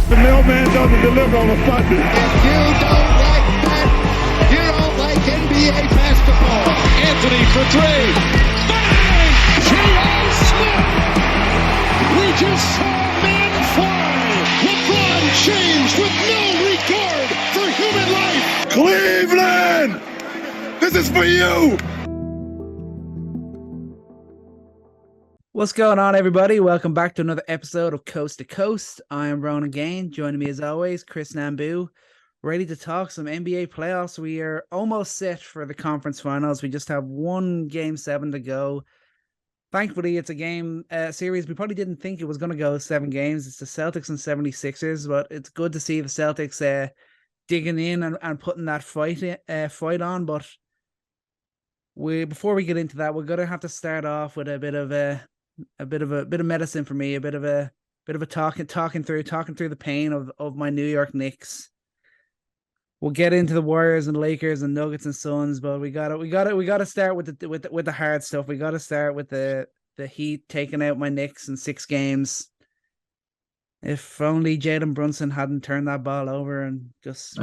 The mailman doesn't deliver on a Sunday. If you don't like that, you don't like NBA basketball. Anthony for three. Bang! J.R. Smith! We just saw men fly. LeBron James with no regard for human life. Cleveland! This is for you! What's going on, everybody? Welcome back to another episode of Coast to Coast. I am Ronan Gaine. Joining me as always, Chris Nambu. Ready to talk some NBA playoffs. We are almost set for the conference finals. We just have one game 7 to go. Thankfully, it's a game series. We probably didn't think it was going to go 7 games. It's the Celtics and 76ers, but it's good to see the Celtics digging in and putting that fight on. But before we get into that, we're going to have to start off with a bit of medicine for me, a bit of a talking through the pain of my New York Knicks. We'll get into the Warriors and Lakers and Nuggets and Suns, but we gotta start with the hard stuff. We gotta start with the Heat taking out my Knicks in 6 games. If only Jalen Brunson hadn't turned that ball over and just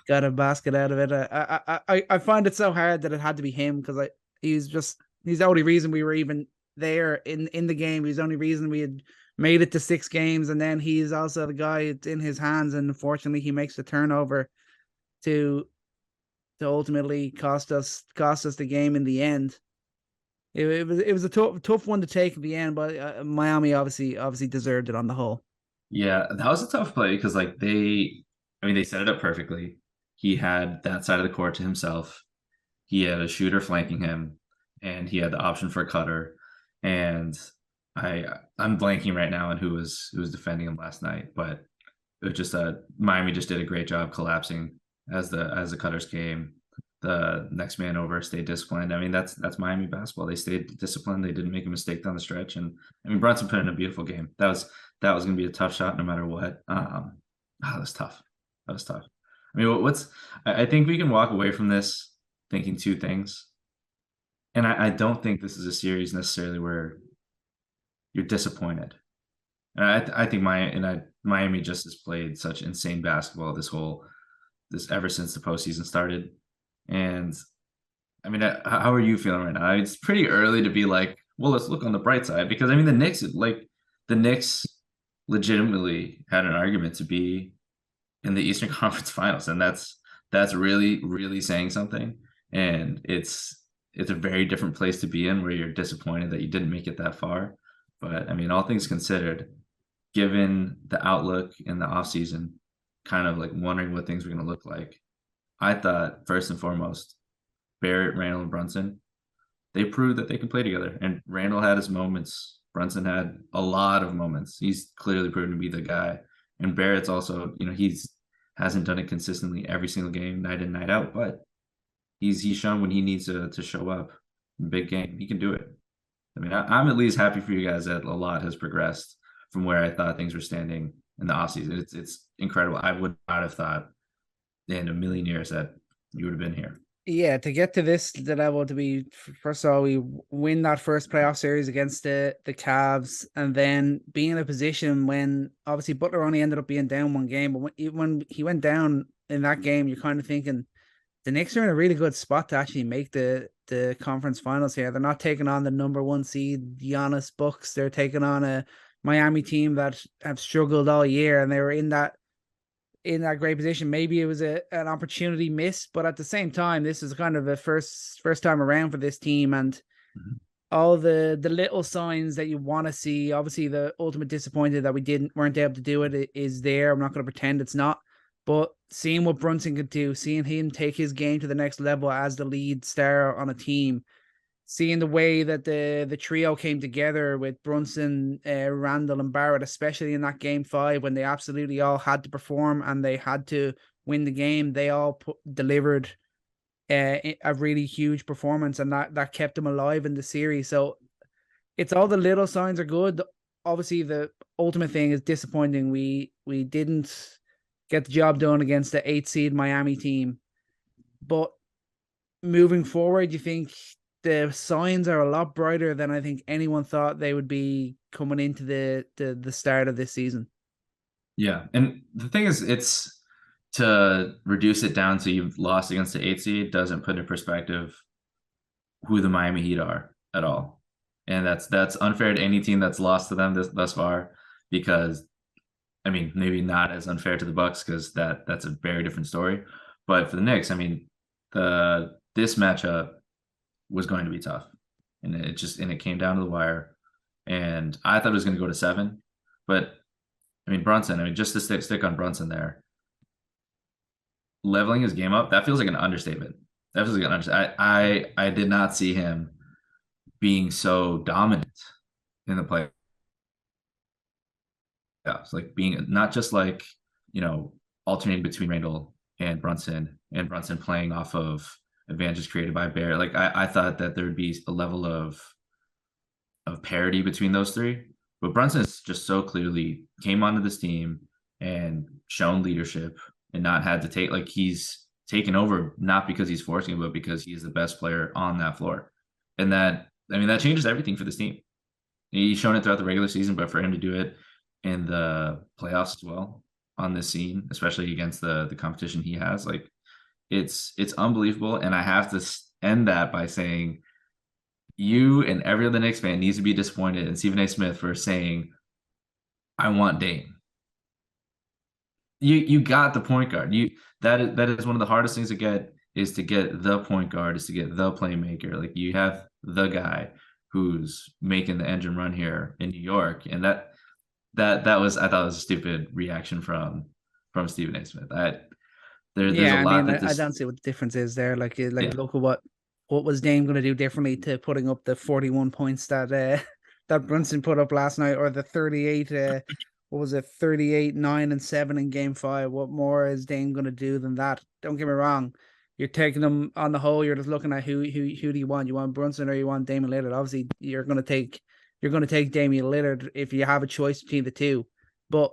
got a basket out of it. I find it so hard that it had to be him, because he's the only reason we were even there in the game. He's the only reason we had made it to 6 games, and then he's also the guy it's in his hands, and unfortunately he makes the turnover to ultimately cost us the game in the end. It was a tough one to take at the end, but Miami obviously deserved it on the whole. Yeah, that was a tough play because they set it up perfectly. He had that side of the court to himself. He had a shooter flanking him, and he had the option for a cutter. And I'm blanking right now on who was defending him last night, but it was just Miami just did a great job collapsing as the cutters came. The next man over stayed disciplined. I mean, that's Miami basketball. They stayed disciplined. They didn't make a mistake down the stretch. And I mean, Brunson put in a beautiful game. That was going to be a tough shot no matter what. That was tough. I mean, I think we can walk away from this thinking 2 things. And I don't think this is a series necessarily where you're disappointed. And I think Miami just has played such insane basketball ever since the postseason started. And I mean, how are you feeling right now? It's pretty early to be like, well, let's look on the bright side, because I mean, the Knicks legitimately had an argument to be in the Eastern Conference Finals, and that's really, really saying something. And it's a very different place to be in, where you're disappointed that you didn't make it that far. But I mean, all things considered, given the outlook in the offseason, kind of like wondering what things were going to look like, I thought first and foremost, Barrett, Randall, and Brunson, they proved that they can play together. And Randall had his moments. Brunson had a lot of moments. He's clearly proven to be the guy. And Barrett's also, hasn't done it consistently every single game, night in, night out, but he's shown when he needs to show up in big game, he can do it. I mean, I'm at least happy for you guys that a lot has progressed from where I thought things were standing in the offseason. It's incredible. I would not have thought in a million years that you would have been here. Yeah, to get to the level, to be, first of all, we win that first playoff series against the Cavs, and then being in a position when obviously Butler only ended up being down 1 game, but when he went down in that game, you're kind of thinking the Knicks are in a really good spot to actually make the conference finals here. They're not taking on the number 1 seed Giannis Bucks. They're taking on a Miami team that have struggled all year, and they were in that great position. Maybe it was an opportunity missed, but at the same time, this is kind of a first time around for this team, and all the little signs that you want to see. Obviously, the ultimate disappointed that we weren't able to do it is there. I'm not going to pretend it's not, but seeing what Brunson could do, seeing him take his game to the next level as the lead star on a team, seeing the way that the trio came together with Brunson, Randall, and Barrett, especially in that game 5 when they absolutely all had to perform and they had to win the game. They all delivered a really huge performance, and that kept them alive in the series. So it's all the little signs are good. Obviously, the ultimate thing is disappointing. We didn't get the job done against the 8th seed Miami team. But moving forward, you think the signs are a lot brighter than I think anyone thought they would be coming into the start of this season. Yeah. And the thing is, it's to reduce it down to you've lost against the 8 seed doesn't put in perspective who the Miami Heat are at all. And that's unfair to any team that's lost to them thus far, because I mean, maybe not as unfair to the Bucks because that's a very different story. But for the Knicks, I mean, this matchup was going to be tough, and it came down to the wire. And I thought it was going to go to 7, but I mean Brunson. I mean, just to stick on Brunson there, leveling his game up. That feels like an understatement. That feels like an understatement. I did not see him being so dominant in the playoffs. Like being not just like, alternating between Randall and Brunson playing off of advantages created by Barrett. Like I thought that there would be a level of parity between those three. But Brunson just so clearly came onto this team and shown leadership and not had to take, like, he's taken over not because he's forcing it, but because he is the best player on that floor. And that changes everything for this team. He's shown it throughout the regular season, but for him to do it in the playoffs as well on this scene, especially against the competition he has, like it's unbelievable. And I have to end that by saying you and every other Knicks fan needs to be disappointed in Stephen A. Smith for saying, I want Dame. You got the point guard. That is one of the hardest things to get, is to get the point guard, is to get the playmaker. Like you have the guy who's making the engine run here in New York. And that was, I thought it was a stupid reaction from Stephen A. Smith. There's a lot I don't see what the difference is there. Like look at what was Dame going to do differently to putting up the 41 points that that Brunson put up last night, or the 38 what was it, 38, 9 and 7 in game 5. What more is Dame going to do than that? Don't get me wrong. You're taking them on the whole. You're just looking at who do you want? You want Brunson or you want Damian Lillard? Obviously, you're going to take Damian Lillard if you have a choice between the two. But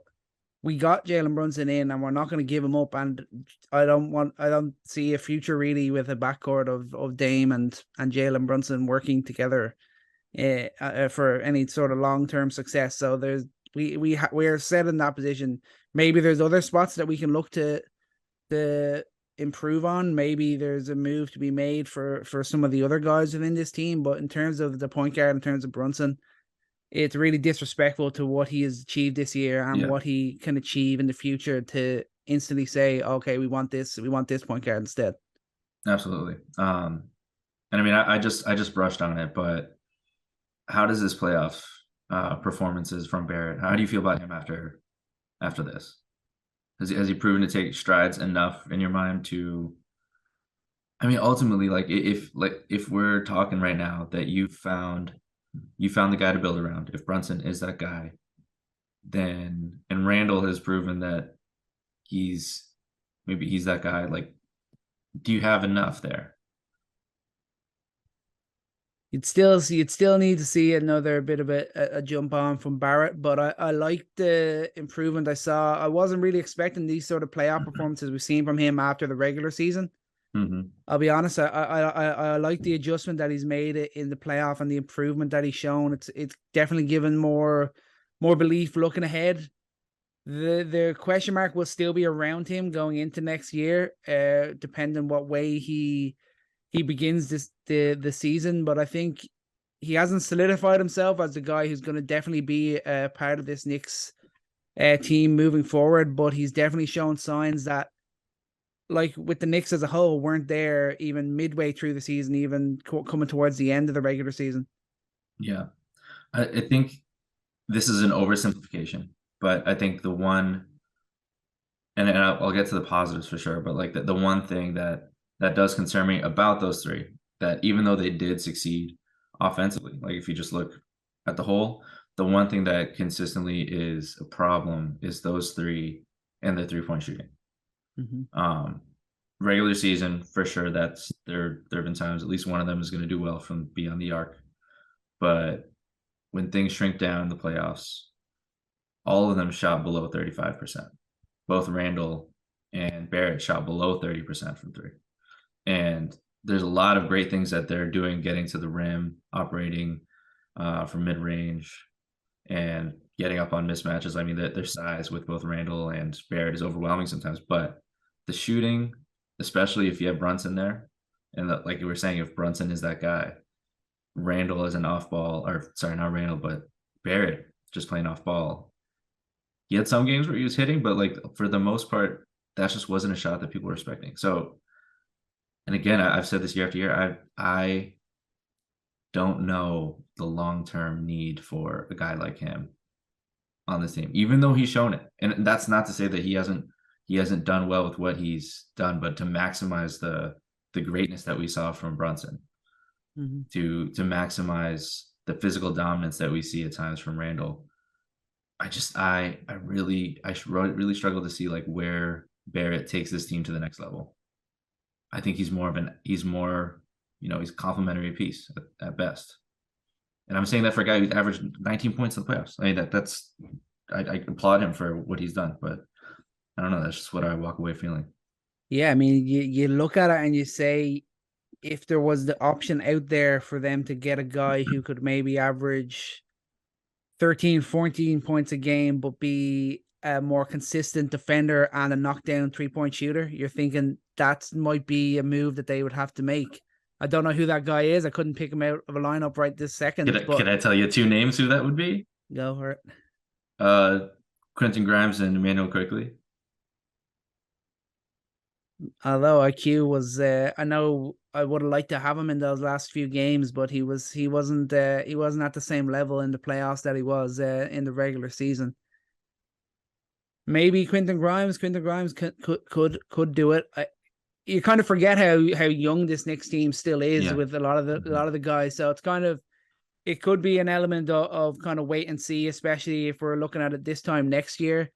we got Jalen Brunson in, and we're not going to give him up. And I don't see a future really with a backcourt of Dame and Jalen Brunson working together for any sort of long-term success. So we're set in that position. Maybe there's other spots that we can look to improve on. Maybe there's a move to be made for some of the other guys within this team. But in terms of the point guard, in terms of Brunson, it's really disrespectful to what he has achieved this year and what he can achieve in the future to instantly say, okay, we want this point guard instead. Absolutely. And I mean, I just brushed on it, but how does this playoff performances from Barrett, how do you feel about him after this? Has he proven to take strides enough in your mind to, I mean, ultimately, like if we're talking right now that you found the guy to build around, if Brunson is that guy, then, and Randall has proven that he's that guy, like, do you have enough there? You'd still need to see another bit of a jump on from Barrett, but I like the improvement I saw. I wasn't really expecting these sort of playoff performances we've seen from him after the regular season. Mm-hmm. I'll be honest, I like the adjustment that he's made in the playoff and the improvement that he's shown. It's definitely given more belief looking ahead. The question mark will still be around him going into next year, depending what way he begins the season. But I think he hasn't solidified himself as the guy who's going to definitely be a part of this Knicks team moving forward. But he's definitely shown signs that, like with the Knicks as a whole, weren't there even midway through the season, even coming towards the end of the regular season. Yeah, I think this is an oversimplification, but I think the one, and I'll get to the positives for sure, but like the one thing that does concern me about those three, that even though they did succeed offensively, like if you just look at the whole, the one thing that consistently is a problem is those three and their 3-point shooting. Mm-hmm. Regular season, for sure, that's there have been times at least one of them is going to do well from beyond the arc. But when things shrink down in the playoffs, all of them shot below 35%. Both Randall and Barrett shot below 30% from three. And there's a lot of great things that they're doing, getting to the rim, operating from mid-range, and getting up on mismatches. I mean, their size with both Randall and Barrett is overwhelming sometimes, but the shooting, especially if you have Brunson there, and like you were saying, if Brunson is that guy, Randall is an off ball, or sorry, not Randall, but Barrett just playing off ball. He had some games where he was hitting, but like for the most part, that just wasn't a shot that people were expecting. So, and again, I've said this year after year, I don't know the long-term need for a guy like him on this team, even though he's shown it. And that's not to say that he hasn't done well with what he's done, but to maximize the greatness that we saw from Brunson, to maximize the physical dominance that we see at times from Randall. I really struggle to see like where Barrett takes this team to the next level. I think he's more, he's a complimentary piece at best. And I'm saying that for a guy who's averaged 19 points in the playoffs. I mean, I applaud him for what he's done, but I don't know. That's just what I walk away feeling. Yeah, I mean, you look at it and you say, if there was the option out there for them to get a guy who could maybe average 13, 14 points a game, but be a more consistent defender and a knockdown 3-point shooter, you're thinking that might be a move that they would have to make. I don't know who that guy is. I couldn't pick him out of a lineup right this second. Could I tell you 2 names who that would be? Go for it. Quentin Grimes and Emmanuel Quickly. Although IQ was, I know I would have liked to have him in those last few games, but he wasn't at the same level in the playoffs that he was in the regular season. Maybe Quentin Grimes could do it. You kind of forget how young this Knicks team still is with a lot of the guys. So it's it could be an element of kind of wait and see, especially if we're looking at it this time next year,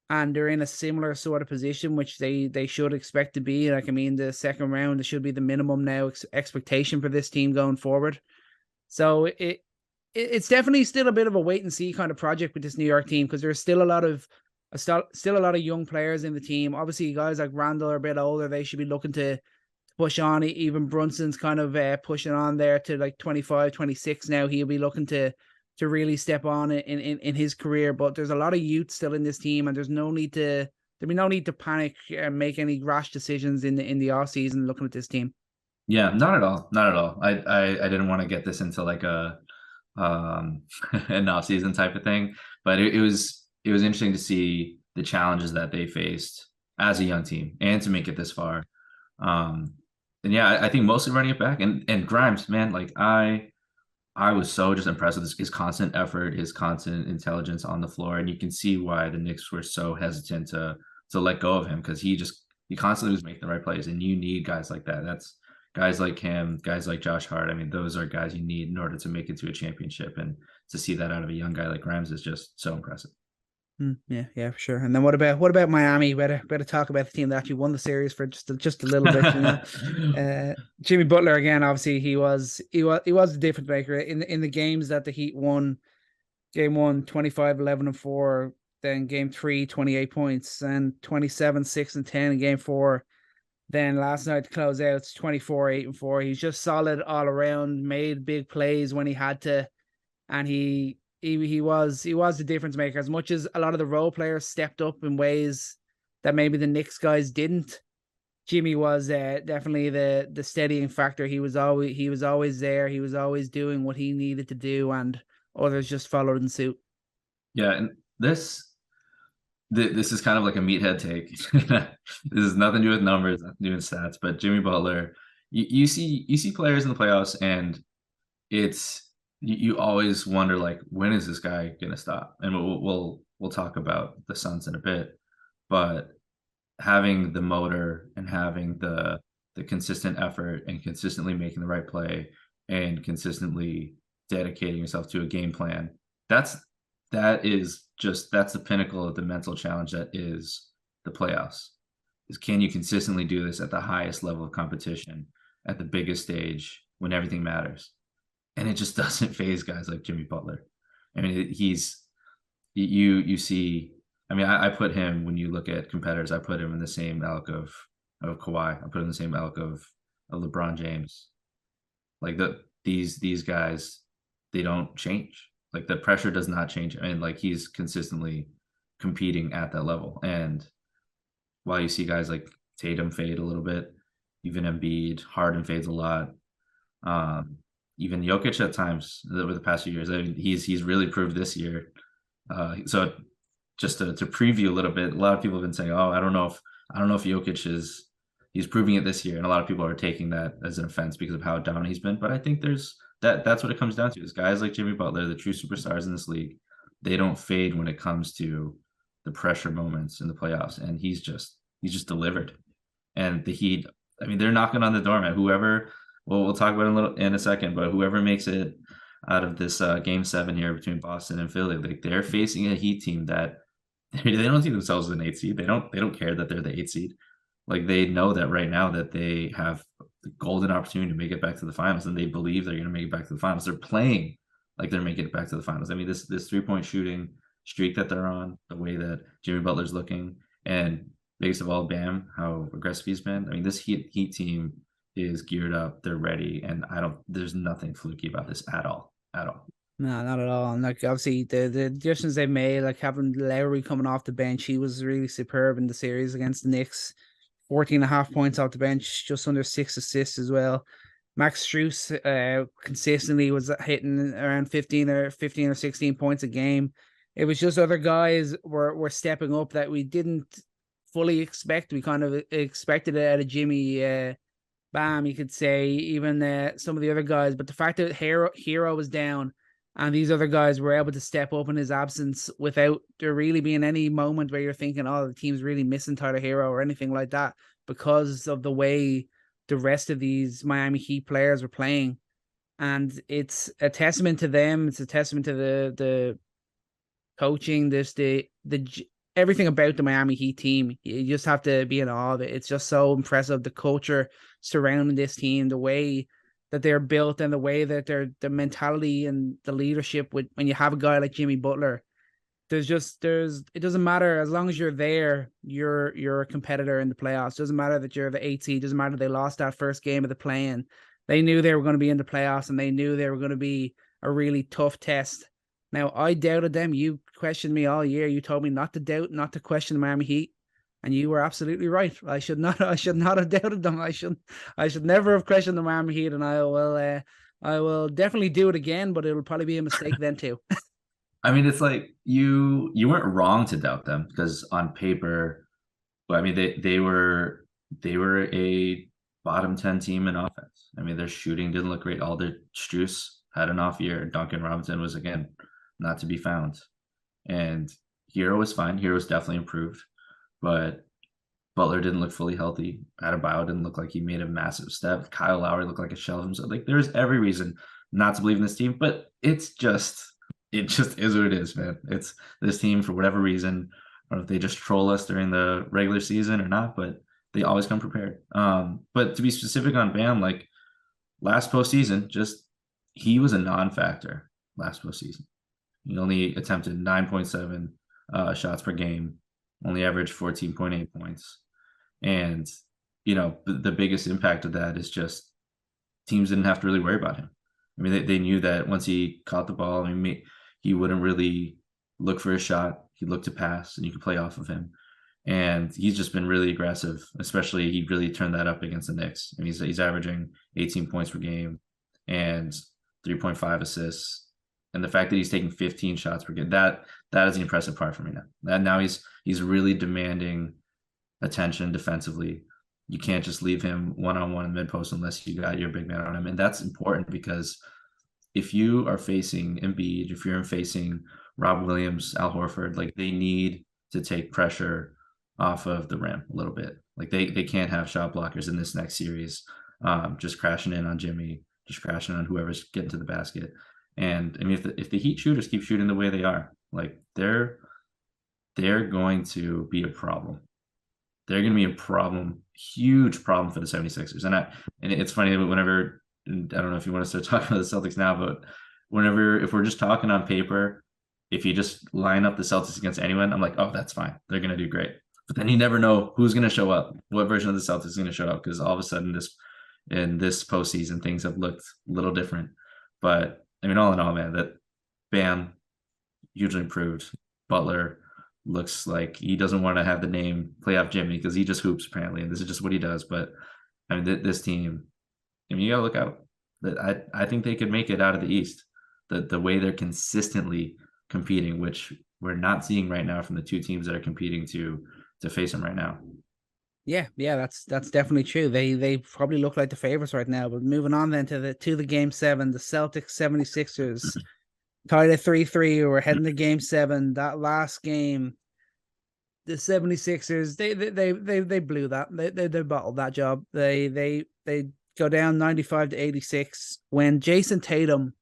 and they're in a similar sort of position, which they should expect to be. Like, I mean, the second round, it should be the minimum now expectation for this team going forward. So it's definitely still a bit of a wait and see kind of project with this New York team, because there's still a lot of young players in the team. Obviously, guys like Randall are a bit older. They should be looking to push on. Even Brunson's kind of pushing on there to like 25, 26 now. He'll be looking to really step on in his career. But there's a lot of youth still in this team, and there'll be no need to panic and make any rash decisions in the off season looking at this team. Yeah, not at all. Not at all. I didn't want to get this into like a an off season type of thing, but it was interesting to see the challenges that they faced as a young team and to make it this far. And yeah, I think mostly running it back and Grimes, man, like I was so just impressed with his constant effort, his constant intelligence on the floor. And you can see why the Knicks were so hesitant to let go of him, because he constantly was making the right plays, and you need guys like that. That's guys like him, guys like Josh Hart. I mean, those are guys you need in order to make it to a championship. And to see that out of a young guy like Grimes is just so impressive. Yeah, for sure. And then what about Miami? Better talk about the team that actually won the series for just a little bit. Jimmy Butler again. Obviously, he was the difference maker in the games that the Heat won. Game 1, 25, 11, and 4. Then game 3, 28 points, and 27, 6, and 10 in game 4. Then last night to close out, it's 24, 8, and 4. He's just solid all around. Made big plays when he had to, and he was the difference maker. As much as a lot of the role players stepped up in ways that maybe the Knicks guys didn't, Jimmy was definitely the steadying factor. He was always there. He was always doing what he needed to do, and others just followed in suit. Yeah, and this is kind of like a meathead take. This has nothing to do with numbers, nothing to do with stats. But Jimmy Butler, you see players in the playoffs, and you always wonder, like, when is this guy gonna stop? And we'll talk about the Suns in a bit, but having the motor and having the consistent effort and consistently making the right play and consistently dedicating yourself to a game plan, that's the pinnacle of the mental challenge that is the playoffs. Is, can you consistently do this at the highest level of competition, at the biggest stage, when everything matters? And it just doesn't phase guys like Jimmy Butler. I mean, you see, I mean, I put him, when you look at competitors, I put him in the same ilk of Kawhi. I put him in the same ilk of LeBron James. Like these guys, they don't change. Like the pressure does not change. I mean, like he's consistently competing at that level. And while you see guys like Tatum fade a little bit, even Embiid, Harden fades a lot. Even Jokic at times over the past few years. I mean, he's really proved this year. So just to preview a little bit, a lot of people have been saying, "Oh, I don't know if Jokic he's proving it this year," and a lot of people are taking that as an offense because of how dominant he's been. But I think that's what it comes down to: is guys like Jimmy Butler, the true superstars in this league, they don't fade when it comes to the pressure moments in the playoffs, and he's just delivered. And the Heat, I mean, they're knocking on the door, man. Whoever, well, we'll talk about it in a second, but whoever makes it out of this Game 7 here between Boston and Philly, like they're facing a Heat team that they don't see themselves as an 8 seed. They don't care that they're the 8 seed. Like they know that right now that they have the golden opportunity to make it back to the finals, and they believe they're going to make it back to the finals. They're playing like they're making it back to the finals. I mean, this 3-point shooting streak that they're on, the way that Jimmy Butler's looking, and biggest of all, Bam, how aggressive he's been. I mean, this Heat team is geared up. They're ready, and there's nothing fluky about this at all. No, not at all. And like obviously the additions they made, like having Lowry coming off the bench, he was really superb in the series against the Knicks. 14.5 points off the bench, just under 6 assists as well. Max Strus consistently was hitting around 15 or 16 points a game. It was just other guys were stepping up that we didn't fully expect. We kind of expected it out of Jimmy, Bam, you could say, even some of the other guys. But the fact that Hero was down and these other guys were able to step up in his absence without there really being any moment where you're thinking, oh, the team's really missing Tyler Hero or anything like that, because of the way the rest of these Miami Heat players were playing. And it's a testament to them. It's a testament to the coaching, the everything about the Miami Heat team. You just have to be in awe of it. It's just so impressive. The culture surrounding this team, the way that they're built, and the way that the mentality and the leadership when you have a guy like Jimmy Butler, it doesn't matter, as long as you're there, you're a competitor in the playoffs. It doesn't matter that you're the 8 seed. It doesn't matter they lost that first game of the play-in. They knew they were going to be in the playoffs, and they knew they were going to be a really tough test. Now, I doubted them. You questioned me all year. You told me not to doubt, not to question the Miami Heat, and you were absolutely right. I should not have doubted them. I should never have questioned the Miami Heat, and I will definitely do it again, but it'll probably be a mistake then too. I mean, it's like you weren't wrong to doubt them, because on paper, I mean, they were a bottom 10 team in offense. I mean, their shooting didn't look great. Alder Strus had an off year. Duncan Robinson was, again, not to be found. And Hero was fine. Hero's definitely improved. But Butler didn't look fully healthy. Adebayo didn't look like he made a massive step. Kyle Lowry looked like a shell of himself. Like, there's every reason not to believe in this team. But it just is what it is, man. It's this team, for whatever reason. I don't know if they just troll us during the regular season or not, but they always come prepared. But to be specific on Bam, like last postseason, he was a non-factor last postseason. He only attempted 9.7 shots per game, only averaged 14.8 points. And, the biggest impact of that is just teams didn't have to really worry about him. I mean, they knew that once he caught the ball, he wouldn't really look for a shot. He'd look to pass, and you could play off of him. And he's just been really aggressive, especially he really turned that up against the Knicks. I mean, he's averaging 18 points per game and 3.5 assists. And the fact that he's taking 15 shots per game, that is the impressive part for me now. Now he's really demanding attention defensively. You can't just leave him one-on-one in the mid-post unless you got your big man on him. And that's important, because if you are facing Embiid, if you're facing Rob Williams, Al Horford, like they need to take pressure off of the rim a little bit. Like they can't have shot blockers in this next series just crashing in on Jimmy, just crashing on whoever's getting to the basket. And I mean, if the Heat shooters keep shooting the way they are, like they're going to be a problem. They're going to be a problem, huge problem for the 76ers. And it's funny, whenever, and I don't know if you want to start talking about the Celtics now, but if we're just talking on paper, if you just line up the Celtics against anyone, I'm like, oh, that's fine. They're going to do great. But then you never know who's going to show up, what version of the Celtics is going to show up, because all of a sudden in this postseason, things have looked a little different. But I mean, all in all, man, that Bam, hugely improved. Butler looks like he doesn't want to have the name Playoff Jimmy because he just hoops apparently, and this is just what he does. But I mean, this team, I mean, you gotta look out. I think they could make it out of the East. The way they're consistently competing, which we're not seeing right now from the two teams that are competing to face them right now. Yeah, that's definitely true. They probably look like the favorites right now. But moving on then to the game 7, the Celtics 76ers tied at 3-3. We're heading to game 7. That last game, the 76ers, they blew that. They bottled that job. They go down 95-86 when Jason Tatum,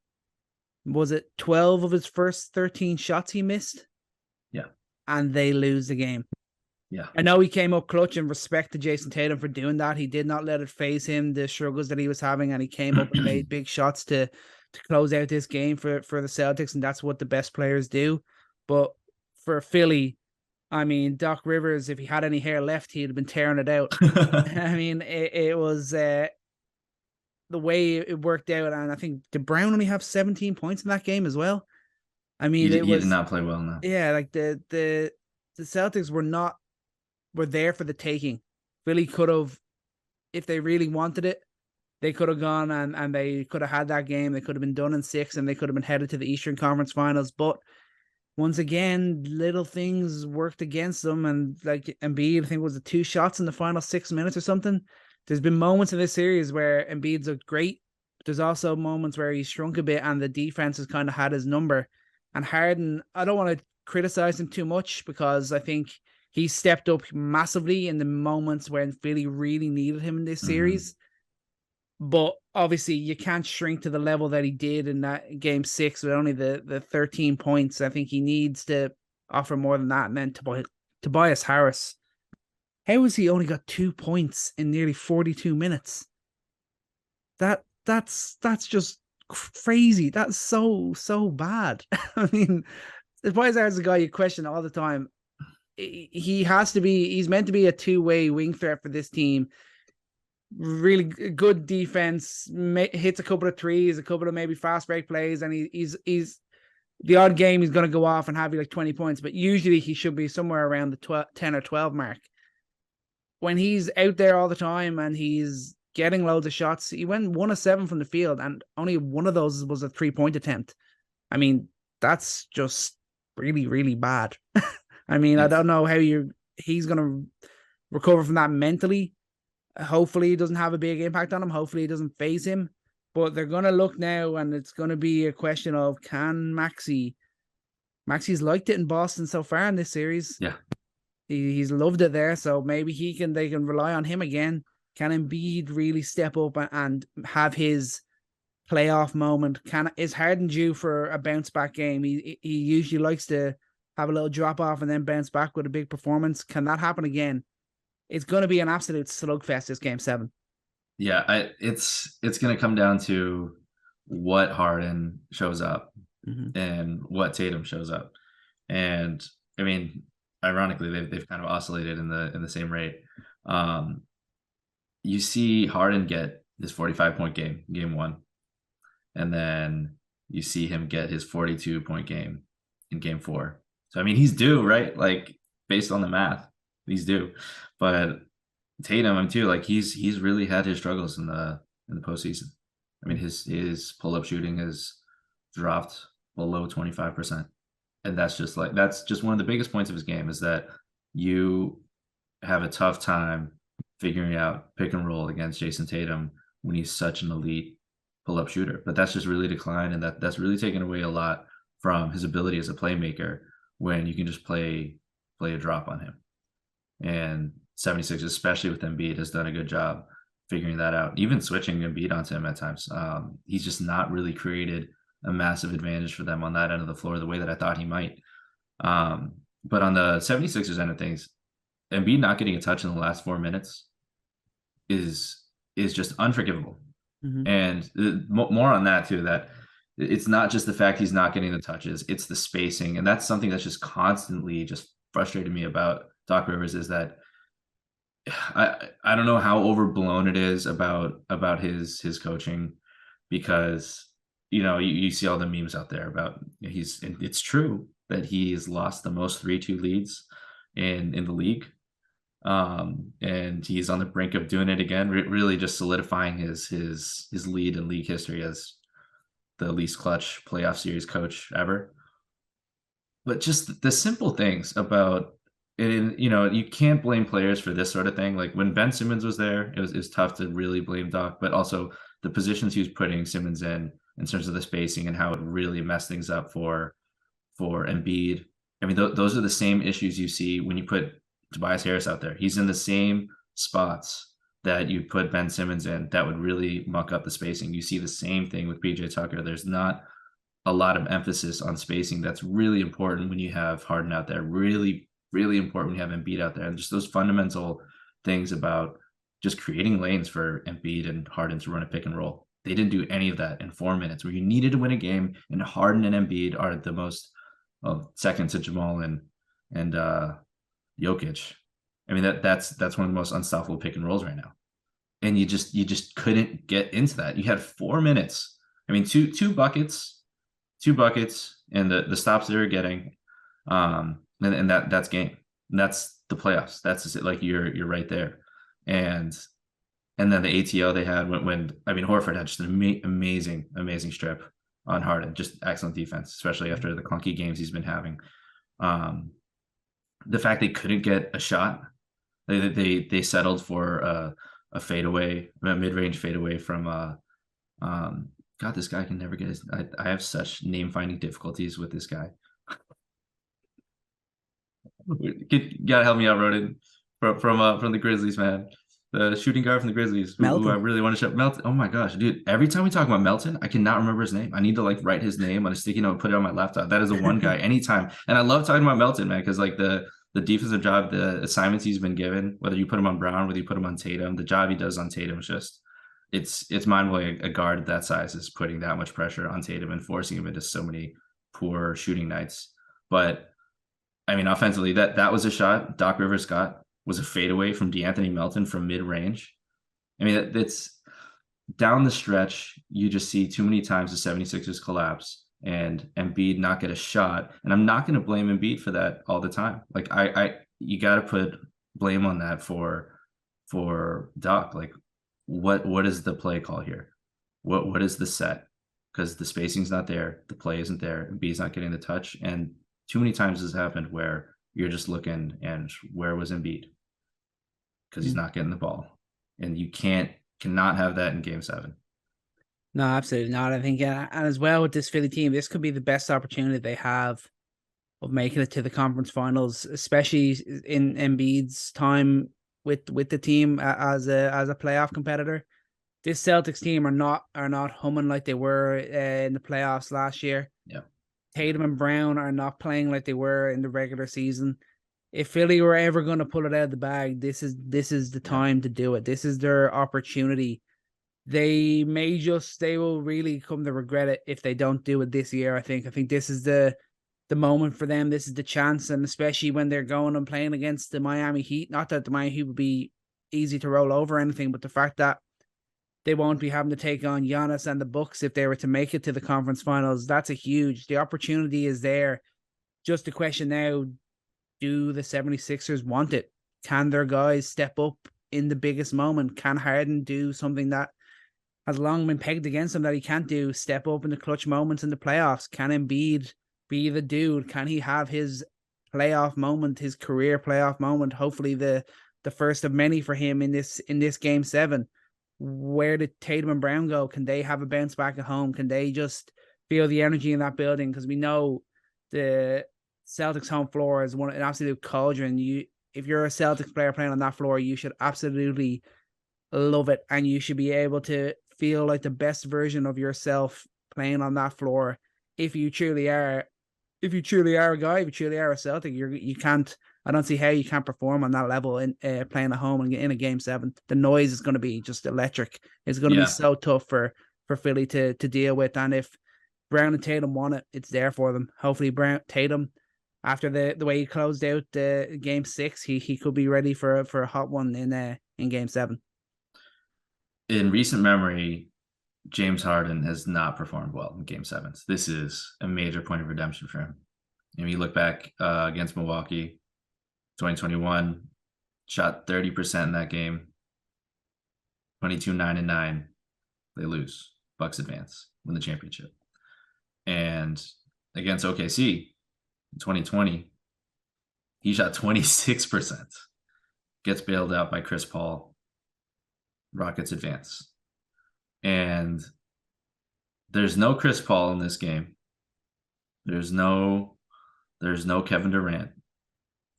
was it 12 of his first 13 shots he missed? Yeah. And they lose the game. Yeah. I know he came up clutch, and respect to Jason Tatum for doing that. He did not let it phase him, the struggles that he was having, and he came up and made big shots to close out this game for the Celtics, and that's what the best players do. But for Philly, I mean, Doc Rivers, if he had any hair left, he'd have been tearing it out. I mean, it was the way it worked out, and I think did Brown only have 17 points in that game as well? I mean, he did not play well enough. Yeah, like the Celtics were there for the taking. Philly could have, if they really wanted it, they could have gone and they could have had that game. They could have been done in 6 and they could have been headed to the Eastern Conference Finals. But once again, little things worked against them. And like Embiid, I think was it 2 shots in the final 6 minutes or something. There's been moments in this series where Embiid's looked great. But there's also moments where he's shrunk a bit and the defense has kind of had his number. And Harden, I don't want to criticize him too much because I think he stepped up massively in the moments when Philly really needed him in this series. But obviously, you can't shrink to the level that he did in that game 6 with only the 13 points. I think he needs to offer more than that. And then Tobias Harris, how has he only got 2 points in nearly 42 minutes? That's just crazy. That's so bad. I mean, Tobias Harris is a guy you question all the time. He's meant to be a two-way wing threat for this team. Really good defense, hits a couple of threes, a couple of maybe fast break plays, and he's the odd game he's going to go off and have you like 20 points, but usually he should be somewhere around the 10 or 12 mark. When he's out there all the time and he's getting loads of shots, he went 1 of 7 from the field and only one of those was a 3-point attempt. I mean, that's just really, really bad. I mean, I don't know how he's going to recover from that mentally. Hopefully it doesn't have a big impact on him. Hopefully it doesn't phase him. But they're going to look now, and it's going to be a question of, can Maxey's liked it in Boston so far in this series. Yeah. He's loved it there, so maybe they can rely on him again. Can Embiid really step up and have his playoff moment? Is Harden due for a bounce back game? He usually likes to have a little drop off and then bounce back with a big performance. Can that happen again? It's going to be an absolute slugfest, this game 7. Yeah, it's going to come down to what Harden shows up and what Tatum shows up. And I mean, ironically, they've kind of oscillated in the same rate. You see Harden get his 45-point game 1, and then you see him get his 42-point game in game 4. So I mean, he's due, right? Like based on the math, he's due. But Tatum, too, like he's really had his struggles in the postseason. I mean, his pull-up shooting has dropped below 25%. And that's just one of the biggest points of his game, is that you have a tough time figuring out pick and roll against Jason Tatum when he's such an elite pull-up shooter. But that's just really declined, and that's really taken away a lot from his ability as a playmaker when you can just play a drop on him. And 76, especially with Embiid, has done a good job figuring that out, even switching Embiid onto him at times. He's just not really created a massive advantage for them on that end of the floor the way that I thought he might. But on the 76ers end of things, Embiid not getting a touch in the last 4 minutes is just unforgivable. And more on that too, that it's not just the fact he's not getting the touches, it's the spacing. And that's something that's just constantly just frustrated me about Doc Rivers, is that I don't know how overblown it is about his coaching, because you see all the memes out there about it's true that he's lost the most 3-2 leads in the league. And he's on the brink of doing it again, really just solidifying his lead in league history as the least clutch playoff series coach ever. But just the simple things about it, you can't blame players for this sort of thing. Like when Ben Simmons was there, it was tough to really blame Doc, but also the positions he was putting Simmons in terms of the spacing and how it really messed things up for Embiid. I mean, those are the same issues you see when you put Tobias Harris out there. He's in the same spots that you put Ben Simmons in that would really muck up the spacing. You see the same thing with PJ Tucker. There's not a lot of emphasis on spacing. That's really important when you have Harden out there. Really, really important when you have Embiid out there. And just those fundamental things about just creating lanes for Embiid and Harden to run a pick and roll. They didn't do any of that in 4 minutes where you needed to win a game, and Harden and Embiid are the most, second to Jamal and Jokic. I mean, that's one of the most unstoppable pick and rolls right now. And you just couldn't get into that. You had 4 minutes. I mean, two buckets, and the stops they were getting, and that's game. And that's the playoffs. That's just, like you're right there. And then the ATO they had when Horford had just an amazing strip on Harden. Just excellent defense, especially after the clunky games he's been having. The fact they couldn't get a shot, they settled for a fadeaway, a mid-range fadeaway from God, this guy can never get his. I have such name finding difficulties with this guy. You gotta help me out, Ronan, from the Grizzlies, man. The shooting guard from the Grizzlies, who I really want to show. Melton. Oh my gosh, dude! Every time we talk about Melton, I cannot remember his name. I need to write his name on a sticky note and put it on my laptop. That is the one guy anytime. And I love talking about Melton, man, because like the defensive job, the assignments he's been given, whether you put him on Brown, whether you put him on Tatum, the job he does on Tatum is just it's mind-blowing. A guard that size is putting that much pressure on Tatum and forcing him into so many poor shooting nights. But I mean, offensively, that was a shot Doc Rivers got, was a fadeaway from DeAnthony Melton from mid-range. I mean, it's down the stretch, you just see too many times the 76ers collapse and Embiid not get a shot. And I'm not going to blame Embiid for that all the time. Like you got to put blame on that for Doc. Like what is the play call here? What is the set? Because the spacing's not there, the play isn't there, Embiid's not getting the touch, and too many times this happened where you're just looking and where was Embiid? Because he's not getting the ball, and you cannot have that in Game 7. No, absolutely not. I think, and as well with this Philly team, this could be the best opportunity they have of making it to the conference finals, especially in Embiid's time with the team as a playoff competitor. This Celtics team are not humming like they were in the playoffs last year. Yeah, Tatum and Brown are not playing like they were in the regular season. If Philly were ever going to pull it out of the bag, this is the time to do it. This is their opportunity. They will really come to regret it if they don't do it this year. I think this is the moment for them. This is the chance, and especially when they're going and playing against the Miami Heat. Not that the Miami Heat would be easy to roll over or anything, but the fact that they won't be having to take on Giannis and the Bucks if they were to make it to the conference finals. The opportunity is there. Just the question now, do the 76ers want it? Can their guys step up in the biggest moment? Can Harden do something that has long been pegged against him that he can't do? Step up in the clutch moments in the playoffs? Can Embiid be the dude? Can he have his playoff moment, his career playoff moment? Hopefully the first of many for him in this Game 7. Where did Tatum and Brown go? Can they have a bounce back at home? Can they just feel the energy in that building? Because we know the Celtics home floor is an absolute cauldron. If you're a Celtics player playing on that floor, you should absolutely love it, and you should be able to feel like the best version of yourself playing on that floor. If you truly are a guy, if you truly are a Celtic, you can't. I don't see how you can't perform on that level in playing at home in a Game 7. The noise is going to be just electric. It's going to be so tough for Philly to deal with. And if Brown and Tatum want it, it's there for them. Hopefully, Tatum, after the way he closed out the Game 6, he could be ready for a hot one in Game 7. In recent memory, James Harden has not performed well in Game 7s. This is a major point of redemption for him. And you look back against Milwaukee, 2021, shot 30% in that game, 22, 9-9. They lose. Bucks advance, win the championship. And against OKC in 2020, he shot 26%, gets bailed out by Chris Paul, Rockets advance. And there's no Chris Paul in this game. There's no Kevin Durant,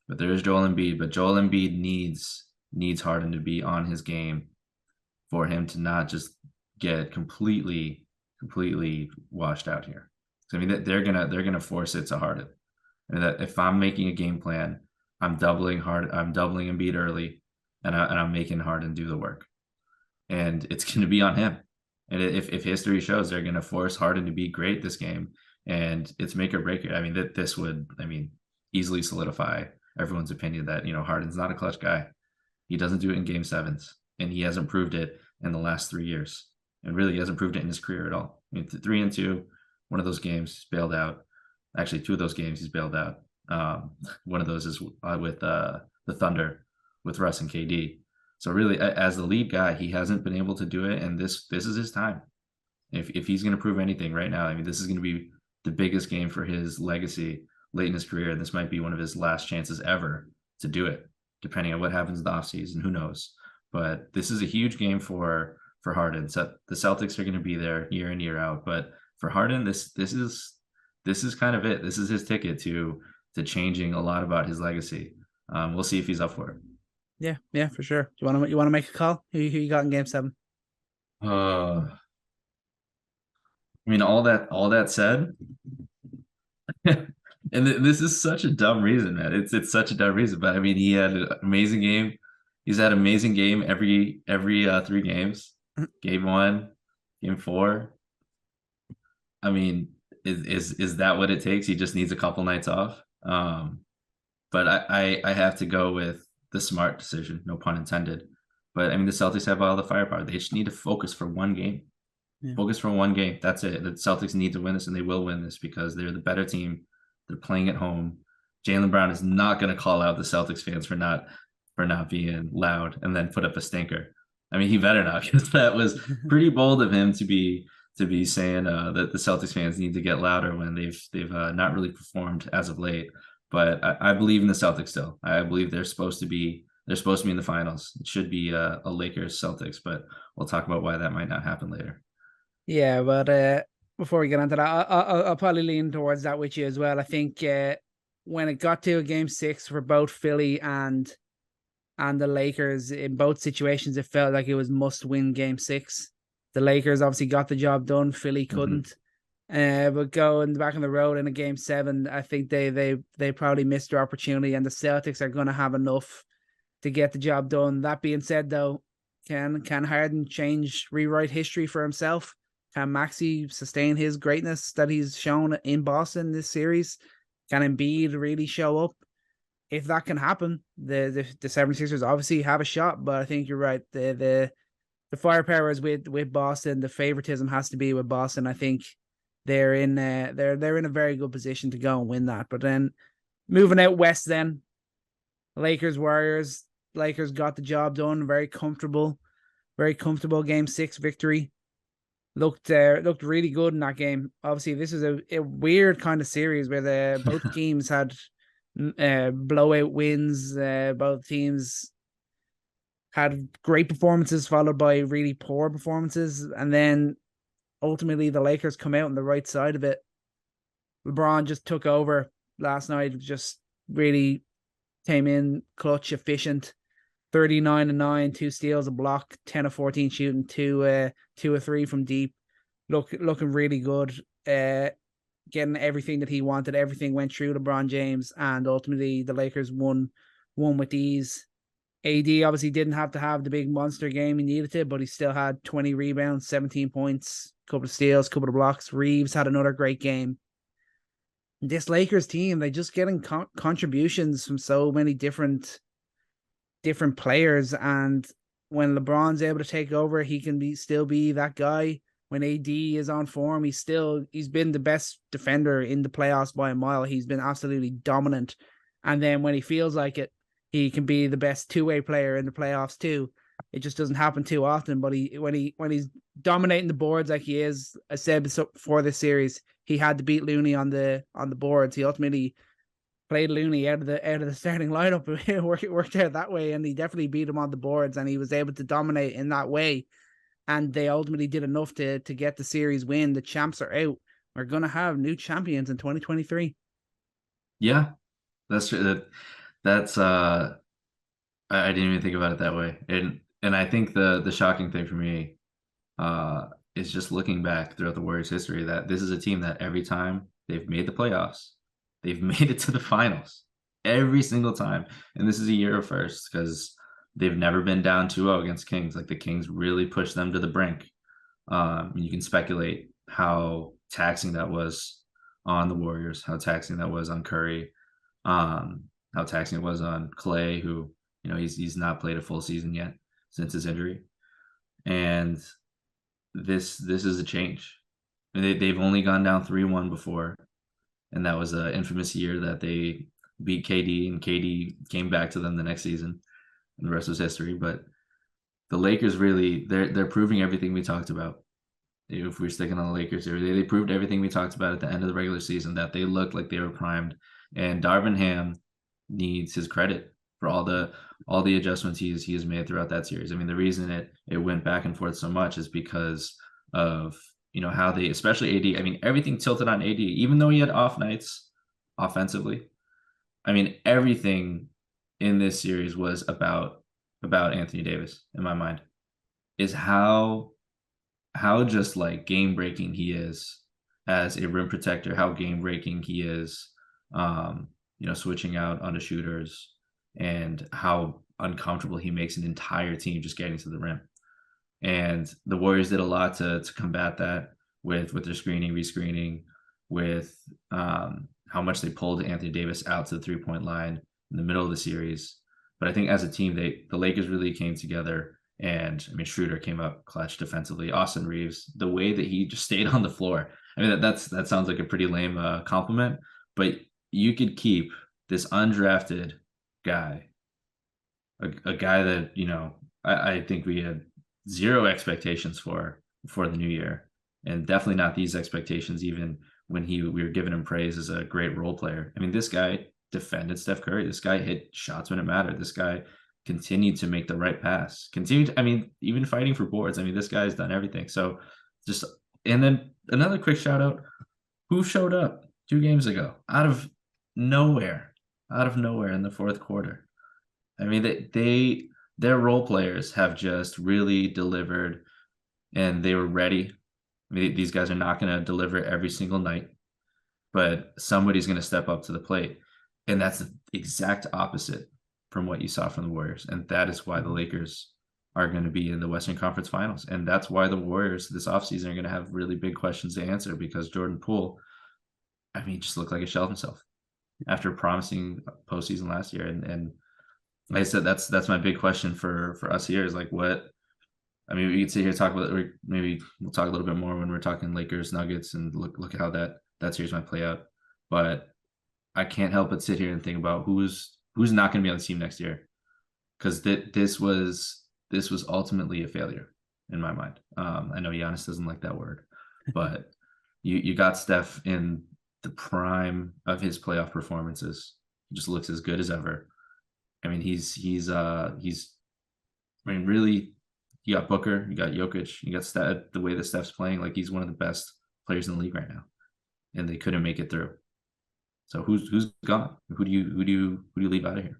but there is Joel Embiid. But Joel Embiid needs Harden to be on his game for him to not just get completely washed out here. So I mean, they're gonna force it to Harden. And that if I'm making a game plan, I'm doubling Embiid early, and I'm making Harden do the work, and it's going to be on him. And if history shows, they're going to force Harden to be great this game, and it's make or break it. I mean, this would easily solidify everyone's opinion that Harden's not a clutch guy. He doesn't do it in Game 7s, and he hasn't proved it in the last 3 years, and really he hasn't proved it in his career at all. I mean, 3-2, one of those games he's bailed out. Actually, 2 of those games he's bailed out. One of those is with the Thunder with Russ and KD. So really, as the lead guy, he hasn't been able to do it, and this is his time. If he's going to prove anything right now, I mean, this is going to be the biggest game for his legacy late in his career, and this might be one of his last chances ever to do it, depending on what happens in the offseason. Who knows? But this is a huge game for Harden. So the Celtics are going to be there year in, year out, but for Harden, this is kind of it. This is his ticket to changing a lot about his legacy. We'll see if he's up for it. Yeah, for sure. You want to make a call? Who you got in Game 7? I mean, all that said, and this is such a dumb reason, man. It's such a dumb reason, but I mean, he had an amazing game. He's had an amazing game every 3 games. Game 1, Game 4. I mean, is that what it takes? He just needs a couple nights off. But I have to go with the smart decision, no pun intended. But I mean, the Celtics have all the firepower. They just need to focus for one game. Yeah. Focus for one game. That's it. The Celtics need to win this, and they will win this because they're the better team. They're playing at home. Jaylen Brown is not going to call out the Celtics fans for not being loud and then put up a stinker. I mean, he better not, because that was pretty bold of him to be saying that the Celtics fans need to get louder when they've not really performed as of late. But I believe in the Celtics still. I believe they're supposed to be in the finals. It should be a Lakers Celtics, but we'll talk about why that might not happen later. Yeah, but before we get into that, I'll probably lean towards that with you as well. I think when it got to a Game 6 for both Philly and the Lakers, in both situations, it felt like it was must-win Game 6. The Lakers obviously got the job done. Philly couldn't. But going back on the road in a Game 7, I think they probably missed their opportunity, and the Celtics are going to have enough to get the job done. That being said, though, can Harden rewrite history for himself? Can Maxey sustain his greatness that he's shown in Boston this series? Can Embiid really show up? If that can happen, the 76ers obviously have a shot, but I think you're right. The firepower is with Boston. The favoritism has to be with Boston. I think they're in a very good position to go and win that. But then moving out west, then Lakers Warriors. Lakers got the job done. Very comfortable Game 6 victory. Looked really good in that game. Obviously, this is a weird kind of series where both teams had blowout wins. Both teams had great performances followed by really poor performances, and then ultimately the Lakers come out on the right side of it. LeBron just took over last night, just really came in clutch, efficient. 39-9, 2 steals, a block, 10 of 14 shooting, 2 of 3 from deep. Looking really good. Getting everything that he wanted. Everything went through LeBron James, and ultimately the Lakers won with ease. AD obviously didn't have to have the big monster game he needed to, but he still had 20 rebounds, 17 points, couple of steals, couple of blocks. Reeves had another great game. This Lakers team, they just getting contributions from so many different players, and when LeBron's able to take over, he can still be that guy. when AD is on form, he's been the best defender in the playoffs by a mile. He's been absolutely dominant. And then when he feels like it, he can be the best two-way player in the playoffs too. It just doesn't happen too often. But when he's dominating the boards like he is, I said before this series, he had to beat Looney on the boards. He ultimately played Looney out of the starting lineup. It worked out that way, and he definitely beat him on the boards, and he was able to dominate in that way. And they ultimately did enough to get the series win. The champs are out. We're gonna have new champions in 2023. Yeah, that's true. That's I didn't even think about it that way. And I think the shocking thing for me is just looking back throughout the Warriors' history that this is a team that every time they've made the playoffs, they've made it to the finals every single time. And this is a year of firsts because they've never been down 2-0 against Kings. Like the Kings really pushed them to the brink. You can speculate how taxing that was on the Warriors, how taxing that was on Curry, how taxing it was on Clay, who, you know, he's not played a full season yet since his injury. And this is a change. I mean, they've only gone down 3-1 before, and that was an infamous year that they beat KD, and KD came back to them the next season, and the rest was history. But the Lakers really, they're proving everything we talked about. If we're sticking on the Lakers here, they proved everything we talked about at the end of the regular season, that they looked like they were primed. And Darvin Ham needs his credit for all the adjustments he has made throughout that series. I mean, the reason it went back and forth so much is because of, you know, how they, especially AD. I mean, everything tilted on AD, even though he had off nights offensively. I mean, everything in this series was about Anthony Davis, in my mind, is how just like game breaking he is as a rim protector, how game breaking he is, you know, switching out onto shooters, and how uncomfortable he makes an entire team just getting to the rim. And the Warriors did a lot to combat that with their screening, rescreening, with how much they pulled Anthony Davis out to the 3-point line in the middle of the series. But I think as a team, the Lakers really came together. And I mean, Schroeder came up clutch defensively. Austin Reeves, the way that he just stayed on the floor. I mean, that sounds like a pretty lame compliment, but you could keep this undrafted guy, a guy that, you know, I think we had zero expectations for the new year, and definitely not these expectations even when we were giving him praise as a great role player. I mean, this guy defended Steph Curry. This guy hit shots when it mattered. This guy continued to make the right pass. I mean, even fighting for boards. I mean, this guy's done everything. So just, and then another quick shout out, who showed up 2 games ago out of nowhere in the fourth quarter. I mean, their role players have just really delivered, and they were ready. I mean, these guys are not going to deliver every single night, but somebody's going to step up to the plate. And that's the exact opposite from what you saw from the Warriors. And that is why the Lakers are going to be in the Western Conference Finals. And that's why the Warriors this offseason are going to have really big questions to answer, because Jordan Poole, I mean, just looked like a shell of himself after promising postseason last year. And like I said, that's my big question for us here is like, what, I mean, we could sit here and talk about, or maybe we'll talk a little bit more when we're talking Lakers Nuggets and look at how that series might play out. But I can't help but sit here and think about who's not going to be on the team next year, because this was ultimately a failure in my mind. I know Giannis doesn't like that word, but you got Steph in the prime of his playoff performances. He just looks as good as ever. I mean, he's I mean, really, you got Booker, you got Jokic, you got Steph. The way that Steph's playing, like, he's one of the best players in the league right now, and they couldn't make it through. So who's gone? Who do you leave out of here?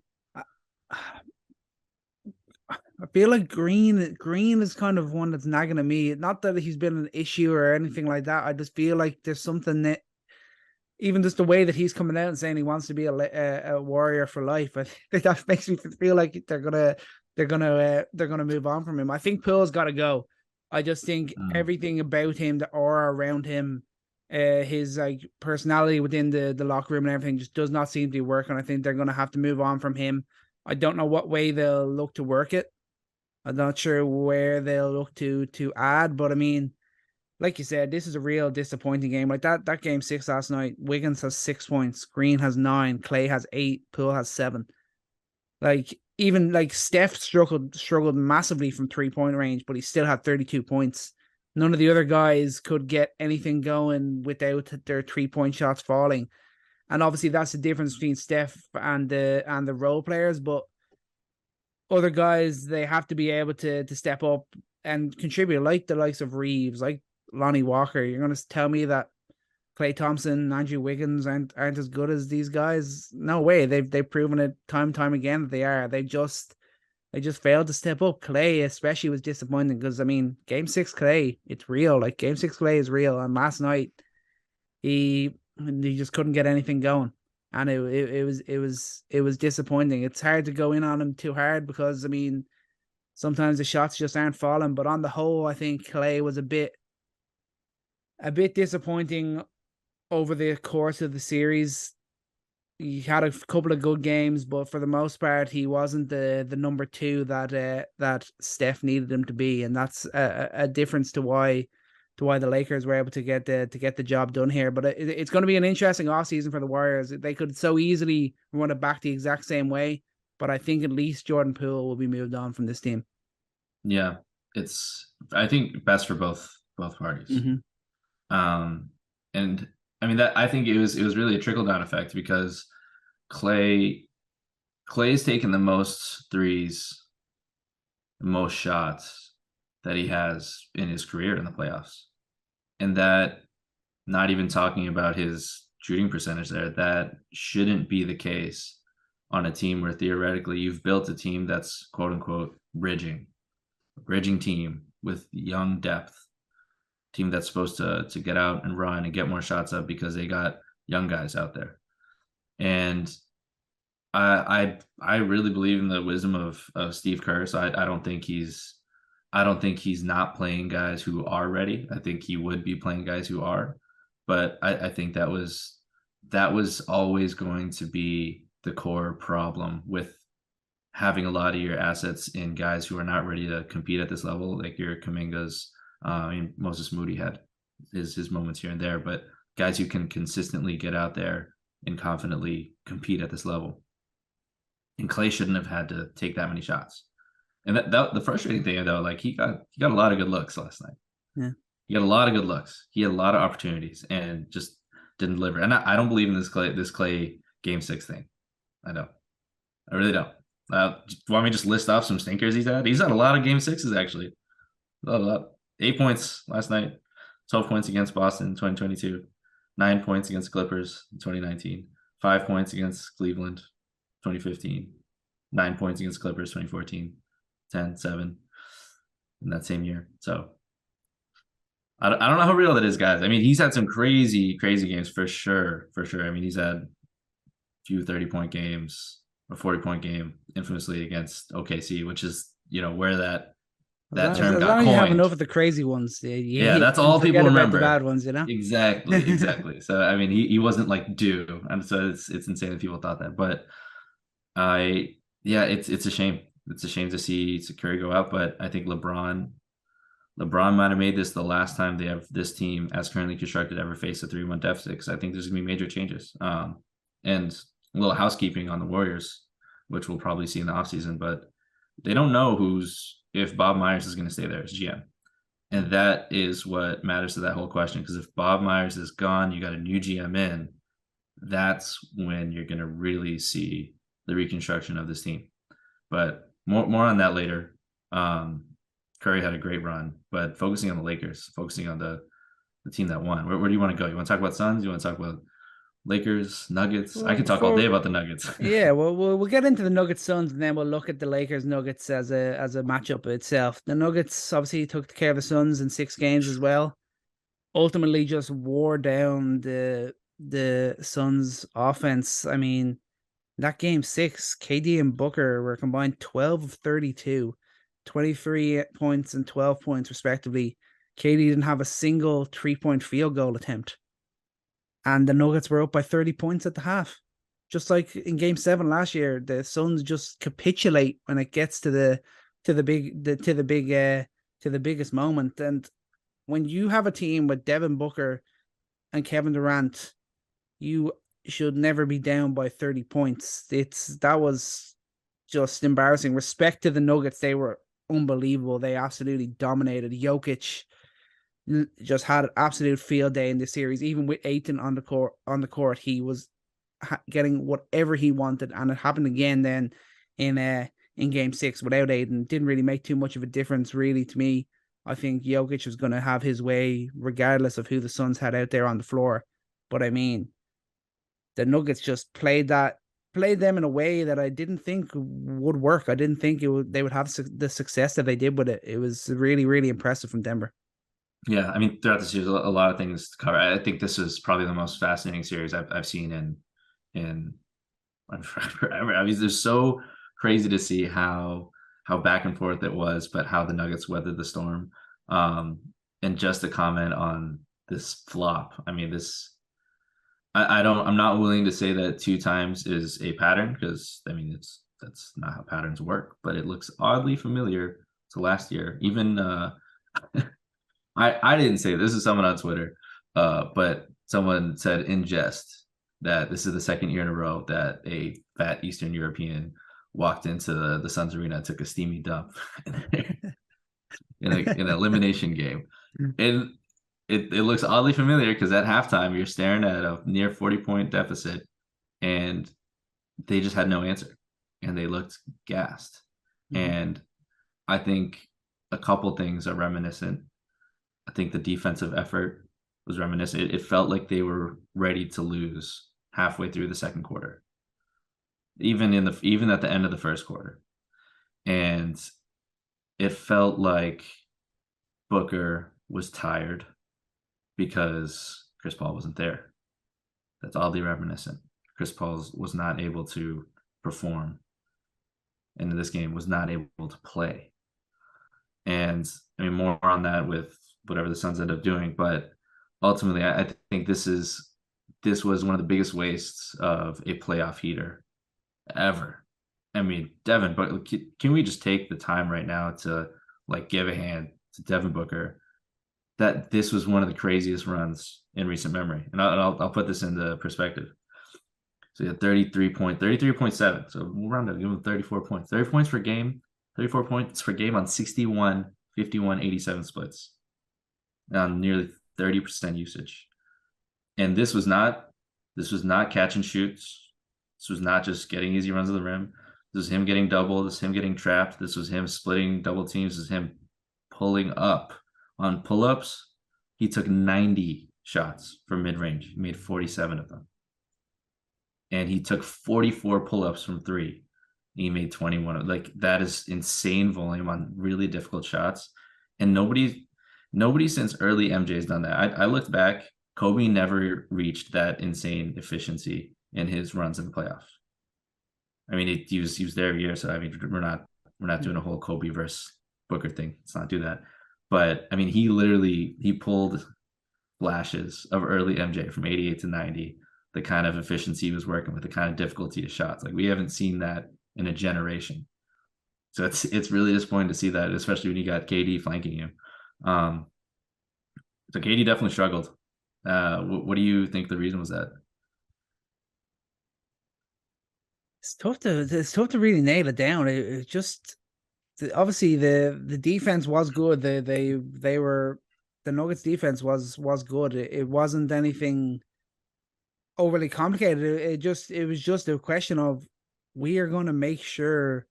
I feel like Green is kind of one that's nagging at me. Not that he's been an issue or anything like that. I just feel like there's something that, even just the way that he's coming out and saying he wants to be a Warrior for life, I think that makes me feel like they're gonna move on from him. I think Poole's got to go. I just think everything about him, the aura around him, his like personality within the locker room and everything just does not seem to be working. I think they're gonna have to move on from him. I don't know what way they'll look to work it. I'm not sure where they'll look to add, but I mean, like you said, this is a real disappointing game. Like that game 6 last night, Wiggins has 6 points, Green has 9, Clay has 8, Poole has 7. Like even like Steph struggled massively from 3-point range, but he still had 32 points. None of the other guys could get anything going without their 3-point shots falling. And obviously that's the difference between Steph and the role players, but other guys, they have to be able to step up and contribute, like the likes of Reeves, like Lonnie Walker. You're going to tell me that Klay Thompson, Andrew Wiggins aren't as good as these guys? No way. They've proven it time and time again that they are. They just failed to step up. Klay especially was disappointing because, I mean, Game 6 Klay, it's real. Like Game 6 Klay is real. And last night he just couldn't get anything going. And it was disappointing. It's hard to go in on him too hard because, I mean, sometimes the shots just aren't falling. But on the whole, I think Klay was a bit disappointing over the course of the series. He had a couple of good games, but for the most part, he wasn't the number 2 that Steph needed him to be, and that's a difference to why the Lakers were able to get the job done here. But it's going to be an interesting offseason for the Warriors. They could so easily run it back the exact same way, but I think at least Jordan Poole will be moved on from this team. Yeah, it's, I think, best for both parties. Mm-hmm. And I mean, that I think it was really a trickle down effect because Clay's taken the most threes, the most shots that he has in his career in the playoffs. And that, not even talking about his shooting percentage there, that shouldn't be the case on a team where theoretically you've built a team that's quote unquote bridging team with young depth. Team that's supposed to get out and run and get more shots up because they got young guys out there. And I really believe in the wisdom of Steve Kerr. So I don't think he's not playing guys who are ready. I think he would be playing guys who are, but I think that was always going to be the core problem with having a lot of your assets in guys who are not ready to compete at this level, like your Kumingas. I mean, Moses Moody had his moments here and there, but guys who can consistently get out there and confidently compete at this level. And Klay shouldn't have had to take that many shots. And that the frustrating thing, though, like he got a lot of good looks last night. Yeah, he got a lot of good looks. He had a lot of opportunities and just didn't deliver. And I don't believe in this Klay Game 6 thing. I don't. I really don't. Want me to just list off some stinkers he's had? He's had a lot of Game 6s actually. A lot. 8 points last night, 12 points against Boston in 2022, 9 points against the Clippers in 2019, 5 points against Cleveland 2015, 9 points against Clippers 2014, 10, 7 in that same year. So I don't know how real that is, guys. I mean, he's had some crazy games for sure. I mean, he's had a few 30-point games, a 40-point game, infamously against OKC, which is, where that term got coined. As long as you have enough of the crazy ones. Yeah, that's all people remember. The bad ones, Exactly. So, I mean, he wasn't like due. And so it's insane that people thought that. But it's a shame. It's a shame to see Curry go out. But I think LeBron might have made this the last time they have this team, as currently constructed, ever face a 3-1 deficit. Because I think there's going to be major changes. And a little housekeeping on the Warriors, which we'll probably see in the offseason. But they don't know if Bob Myers is going to stay there as GM. And that is what matters to that whole question. Because if Bob Myers is gone, you got a new GM in, that's when you're going to really see the reconstruction of this team. But more on that later. Curry had a great run, but focusing on the Lakers, focusing on the team that won. Where do you want to go? You want to talk about Suns? You want to talk about Lakers, Nuggets? I could talk all day about the Nuggets. Yeah, well, we'll get into the Nuggets Suns, and then we'll look at the Lakers Nuggets as a matchup itself. The Nuggets obviously took care of the Suns in 6 games as well. Ultimately, just wore down the Suns offense. I mean, that game 6, KD and Booker were combined 12 of 32, 23 points and 12 points respectively. KD didn't have a single 3-point field goal attempt. And the Nuggets were up by 30 points at the half. Just like in Game 7 last year, the Suns just capitulate when it gets to the biggest moment. And when you have a team with Devin Booker and Kevin Durant, you should never be down by 30 points. That was just embarrassing. Respect to the Nuggets. They were unbelievable. They absolutely dominated. Jokic just had an absolute field day in this series. Even with Ayton on the court, he was getting whatever he wanted, and it happened again then in Game 6 without Ayton. Didn't really make too much of a difference, really, to me. I think Jokic was going to have his way regardless of who the Suns had out there on the floor. But I mean, the Nuggets just played them in a way that I didn't think would work. I didn't think they would have the success that they did with it. It was really, really impressive from Denver. Yeah, I mean, throughout the series, a lot of things to cover. I think this is probably the most fascinating series I've seen in forever. I mean, it's so crazy to see how back and forth it was, but how the Nuggets weathered the storm. And just to comment on this flop, I mean, I'm not willing to say that 2 times is a pattern, because I mean, that's not how patterns work, but it looks oddly familiar to last year. Even I didn't say this is someone on Twitter, but someone said in jest that this is the second year in a row that a fat Eastern European walked into the Suns arena and took a steamy dump in an elimination game. And it looks oddly familiar because at halftime you're staring at a near 40-point deficit, and they just had no answer, and they looked gassed. Mm-hmm. And I think a couple things are reminiscent. I think the defensive effort was reminiscent. It felt like they were ready to lose halfway through the second quarter, even at the end of the first quarter. And it felt like Booker was tired because Chris Paul wasn't there. That's oddly reminiscent. Chris Paul was not able to perform, and in this game was not able to play. And I mean, more on that with whatever the Suns end up doing, but ultimately, I think this was one of the biggest wastes of a playoff heater ever. I mean, Devin, but can we just take the time right now to give a hand to Devin Booker? That this was one of the craziest runs in recent memory, and I'll put this into perspective. So he had 33.7. So we'll round up, give him 34 points. 30 points per game, 34 points per game on 61, 51, 87 splits. On nearly 30% usage. And this was not catch and shoots. This was not just getting easy runs to the rim. This was him getting doubled. This was him getting trapped. This was him splitting double teams. This is him pulling up. On pull-ups, he took 90 shots from mid-range. He made 47 of them. And he took 44 pull-ups from 3. He made 21. That is insane volume on really difficult shots. And nobody since early MJ has done that. I looked back. Kobe never reached that insane efficiency in his runs in the playoffs. I mean, he was there every year, so I mean, we're not doing a whole Kobe versus Booker thing. Let's not do that. But I mean, he pulled flashes of early MJ from 88 to 90. The kind of efficiency he was working with, the kind of difficulty of shots. We haven't seen that in a generation. So it's really disappointing to see that, especially when you got KD flanking you. So KD definitely struggled. What do you think the reason was that? It's tough to really nail it down. It just obviously the defense was good. The Nuggets defense was good. It wasn't anything overly complicated. It was just a question of, we are going to make sure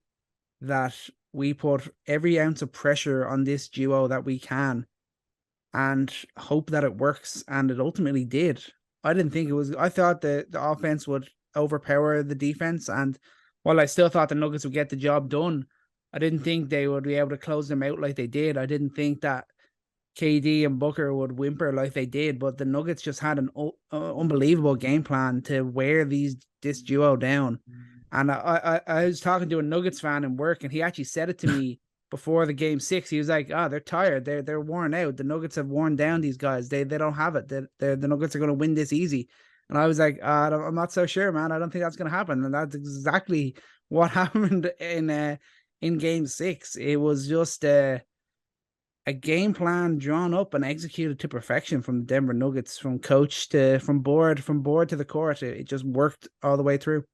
that we put every ounce of pressure on this duo that we can, and hope that it works. And it ultimately did. I didn't think it was. I thought the offense would overpower the defense, and while I still thought the Nuggets would get the job done, I didn't think they would be able to close them out like they did. I didn't think that KD and Booker would whimper like they did, but the Nuggets just had an unbelievable game plan to wear this duo down. And I was talking to a Nuggets fan in work, and he actually said it to me before the game 6. He was like, they're tired. They're worn out. The Nuggets have worn down these guys. They don't have it. The Nuggets are going to win this easy. And I was like, I'm not so sure, man. I don't think that's going to happen. And that's exactly what happened in game 6. It was just a game plan drawn up and executed to perfection from the Denver Nuggets, from coach to from board to the court. It just worked all the way through.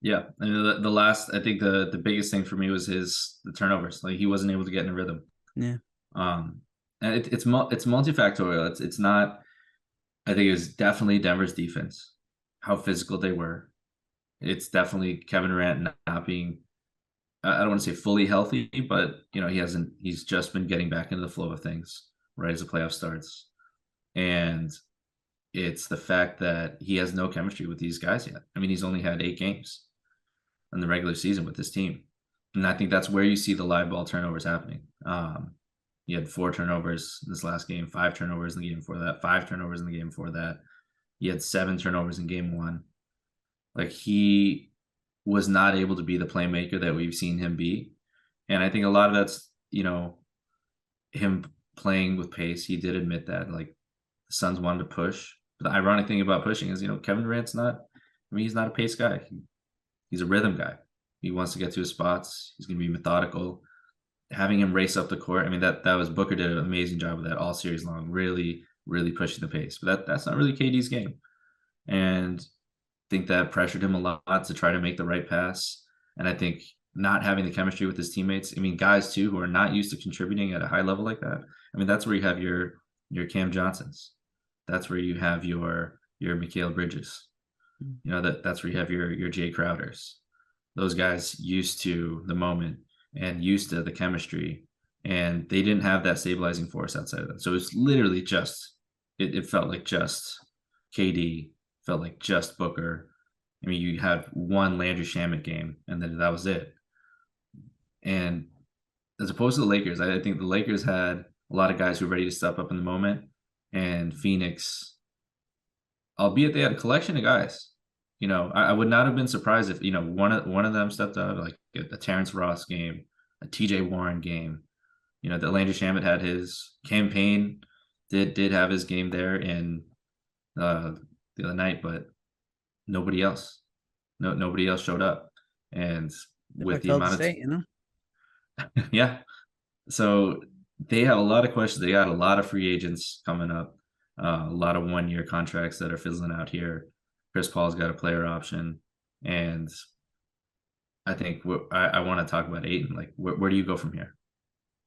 Yeah, and the last, I think the biggest thing for me was the turnovers. Like, he wasn't able to get in a rhythm. Yeah. And it's multifactorial. It's not. I think it was definitely Denver's defense, how physical they were. It's definitely Kevin Durant not being, I don't want to say fully healthy, but he's just been getting back into the flow of things right as the playoff starts. And it's the fact that he has no chemistry with these guys yet. I mean, he's only had 8 games in the regular season with this team. And I think that's where you see the live ball turnovers happening. He had 4 turnovers in this last game, 5 turnovers in the game before that, 5 turnovers in the game before that. He had 7 turnovers in game 1. Like, he was not able to be the playmaker that we've seen him be. And I think a lot of that's, him playing with pace. He did admit that, like, the Suns wanted to push. But the ironic thing about pushing is, Kevin Durant's he's not a pace guy. He's a rhythm guy. He wants to get to his spots. He's going to be methodical. Having him race up the court, I mean, that was Booker did an amazing job of that all series long, really, really pushing the pace. But that's not really KD's game. And I think that pressured him a lot to try to make the right pass. And I think not having the chemistry with his teammates, I mean, guys too who are not used to contributing at a high level like that. I mean, that's where you have your Cam Johnsons. That's where you have your Mikal Bridges. That's where you have your Jay Crowders. Those guys used to the moment and used to the chemistry, and they didn't have that stabilizing force outside of them. So it's literally just, it felt like just KD, felt like just Booker. I mean, you had one Landry Shamet game, and then that was it. And as opposed to the Lakers, I think the Lakers had a lot of guys who were ready to step up in the moment, and Phoenix, albeit they had a collection of guys. I would not have been surprised if, one of them stepped up, like a Terrence Ross game, a TJ Warren game. The Landry Shamet had his campaign, did have his game there in the other night, but nobody else. Nobody else showed up. And with the amount of yeah. So they have a lot of questions. They got a lot of free agents coming up, a lot of 1-year contracts that are fizzling out here. Chris Paul's got a player option, and I think I want to talk about Ayton. Like, where do you go from here?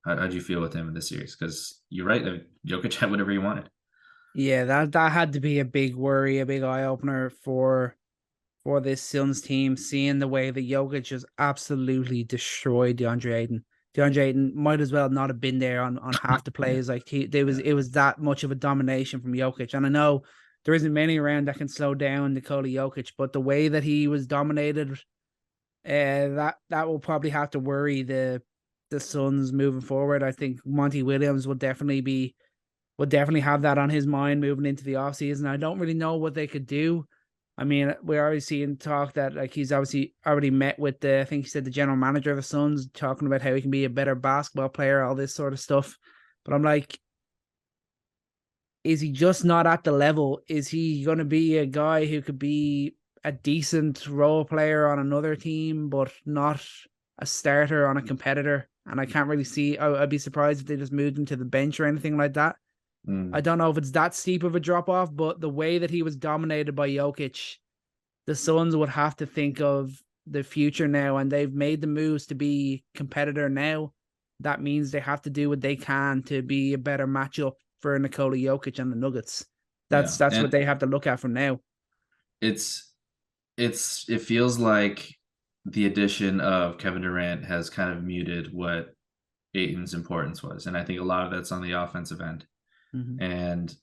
How do you feel with him in this series? Because you're right, Jokic had whatever he wanted. Yeah, that had to be a big worry, a big eye opener for this Suns team, seeing the way that Jokic just absolutely destroyed DeAndre Ayton. DeAndre Ayton might as well not have been there on half the plays. Like, it was that much of a domination from Jokic, and I know there isn't many around that can slow down Nikola Jokic, but the way that he was dominated, that will probably have to worry the Suns moving forward. I think Monty Williams will definitely have that on his mind moving into the offseason. I don't really know what they could do. I mean, we're already seeing talk that, like, he's obviously already met with I think he said the general manager of the Suns, talking about how he can be a better basketball player, all this sort of stuff. But I'm like, is he just not at the level? Is he going to be a guy who could be a decent role player on another team, but not a starter on a competitor? And I can't really see. I'd be surprised if they just moved him to the bench or anything like that. I don't know if it's that steep of a drop off, but the way that he was dominated by Jokic, the Suns would have to think of the future now, and they've made the moves to be competitor now. That means they have to do what they can to be a better matchup for Nikola Jokic and the Nuggets. That's what they have to look at from now. It feels like the addition of Kevin Durant has kind of muted what Ayton's importance was, and I think a lot of that's on the offensive end. Mm-hmm. And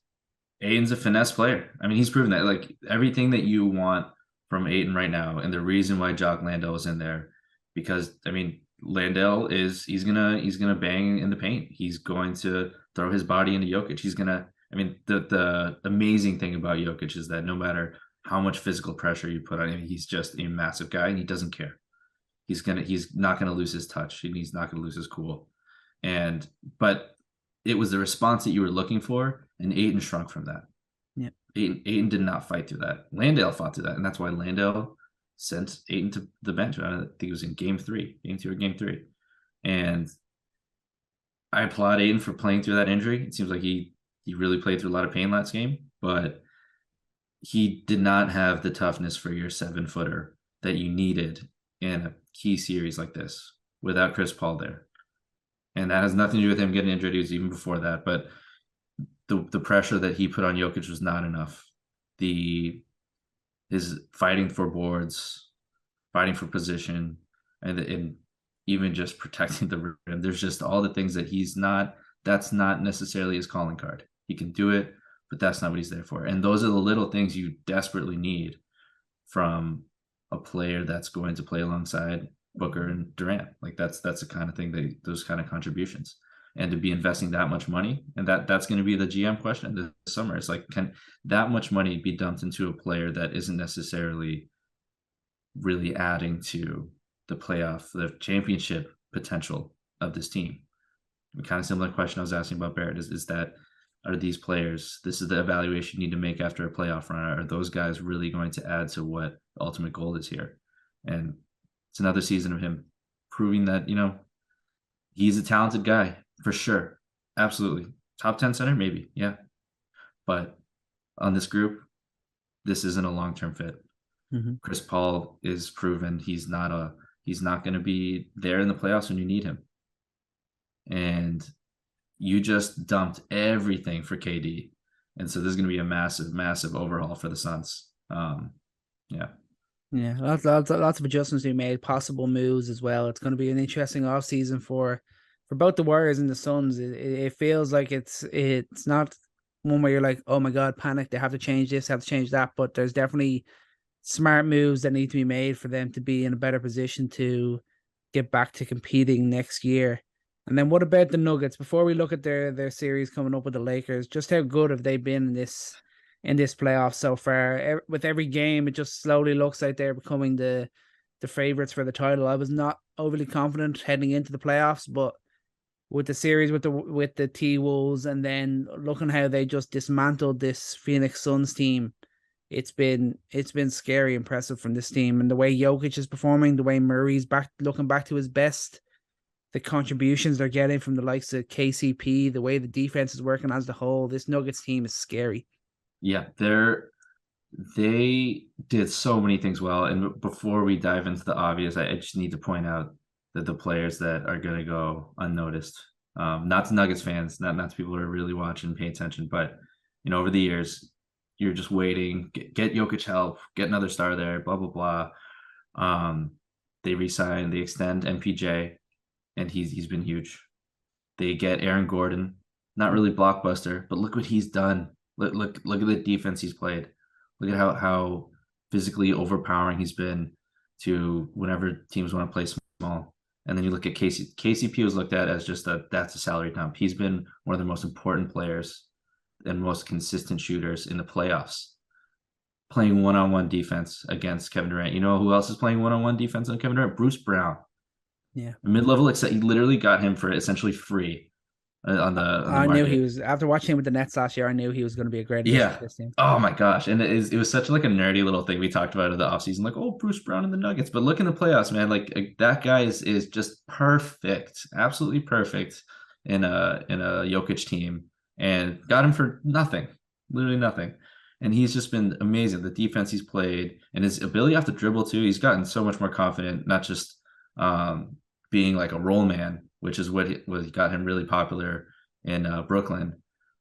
Ayton's a finesse player. I mean, he's proven that. Like, everything that you want from Ayton right now, and the reason why Jock Landale is in there, because I mean, Landale he's gonna bang in the paint. He's going to throw his body into Jokic. The amazing thing about Jokic is that no matter how much physical pressure you put on him, he's just a massive guy, and he doesn't care. He's not gonna lose his touch, and he's not gonna lose his cool. But it was the response that you were looking for, and Ayton shrunk from that. Yeah, Ayton did not fight through that. Landale fought through that, and that's why Landale sent Ayton to the bench. I think it was in game 2 or game 3. And I applaud Aiden for playing through that injury. It seems like he really played through a lot of pain last game, but he did not have the toughness for your 7-footer that you needed in a key series like this without Chris Paul there. And that has nothing to do with him getting injured. It was even before that, but the pressure that he put on Jokic was not enough. His fighting for boards, fighting for position, and even just protecting the rim. There's just all the things that that's not necessarily his calling card. He can do it, but that's not what he's there for. And those are the little things you desperately need from a player that's going to play alongside Booker and Durant. Like that's the kind of thing those kind of contributions. And to be investing that much money, and that's going to be the GM question this summer. It's like, can that much money be dumped into a player that isn't necessarily really adding to the championship potential of this team? A kind of similar question I was asking about Barrett is that, are these players, this is the evaluation you need to make after a playoff run, are those guys really going to add to what the ultimate goal is here? And it's another season of him proving that, he's a talented guy for sure. Absolutely. Top 10 center, maybe. Yeah. But on this group, this isn't a long-term fit. Mm-hmm. Chris Paul is proven he's not going to be there in the playoffs when you need him. And you just dumped everything for KD. And so there's going to be a massive, massive overhaul for the Suns. Yeah, lots of adjustments to be made, possible moves as well. It's going to be an interesting offseason for both the Warriors and the Suns. It feels like it's not one where you're like, oh my God, panic, they have to change this, have to change that. But there's definitely smart moves that need to be made for them to be in a better position to get back to competing next year. And then what about the Nuggets? Before we look at their series coming up with the Lakers, just how good have they been in this playoff so far? With every game, it just slowly looks like they're becoming the favorites for the title. I was not overly confident heading into the playoffs, but with the series with the T-Wolves, and then looking how they just dismantled this Phoenix Suns team, it's been scary impressive from this team. And the way Jokic is performing, the way Murray's looking back to his best, the contributions they're getting from the likes of KCP, the way the defense is working as a whole, this Nuggets team is scary. Yeah, they did so many things well. And before we dive into the obvious, I just need to point out that the players that are going to go unnoticed, not to Nuggets fans, not to people who are really watching, pay attention, but over the years, you're just waiting, get Jokic help, get another star there, blah blah blah. They re-sign, they extend MPJ, and he's been huge. They get Aaron Gordon, not really blockbuster, but look what he's done. Look at the defense he's played. Look at how physically overpowering he's been to whenever teams want to play small. And then you look at KCP was looked at as just that's a salary dump. He's been one of the most important players and most consistent shooters in the playoffs, playing one-on-one defense against Kevin Durant. You know who else is playing one-on-one defense on Kevin Durant? Bruce Brown. Yeah, mid-level. Except he literally got him for essentially free on the I knew he was, after watching him with the Nets last year, I knew he was going to be a great addition to this team. Oh my gosh. And it was such like a nerdy little thing we talked about in the offseason, like, oh, Bruce Brown and the Nuggets. But look in the playoffs, man, like that guy is just perfect, absolutely perfect in a Jokic team, and got him for nothing, literally nothing. And he's just been amazing. The defense he's played and his ability off the dribble too. He's gotten so much more confident, not just being like a roll man, which is what got him really popular in Brooklyn,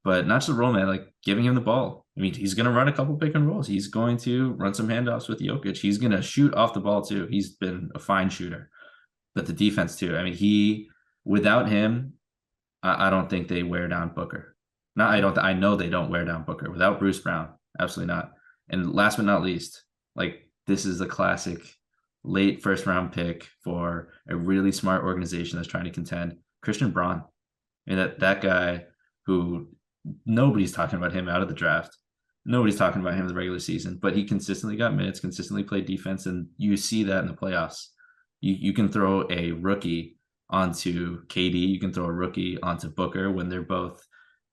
but not just a roll man, like giving him the ball. I mean, he's going to run a couple pick and rolls. He's going to run some handoffs with Jokic. He's going to shoot off the ball too. He's been a fine shooter, but the defense too. I mean, without him, I don't think they wear down Booker. I know they don't wear down Booker without Bruce Brown. Absolutely not. And last but not least, like, this is a classic late first round pick for a really smart organization that's trying to contend. Christian Braun. I mean, that guy who nobody's talking about him out of the draft. Nobody's talking about him in the regular season, but he consistently got minutes, consistently played defense, and you see that in the playoffs. You can throw a rookie onto KD, you can throw a rookie onto Booker when they're both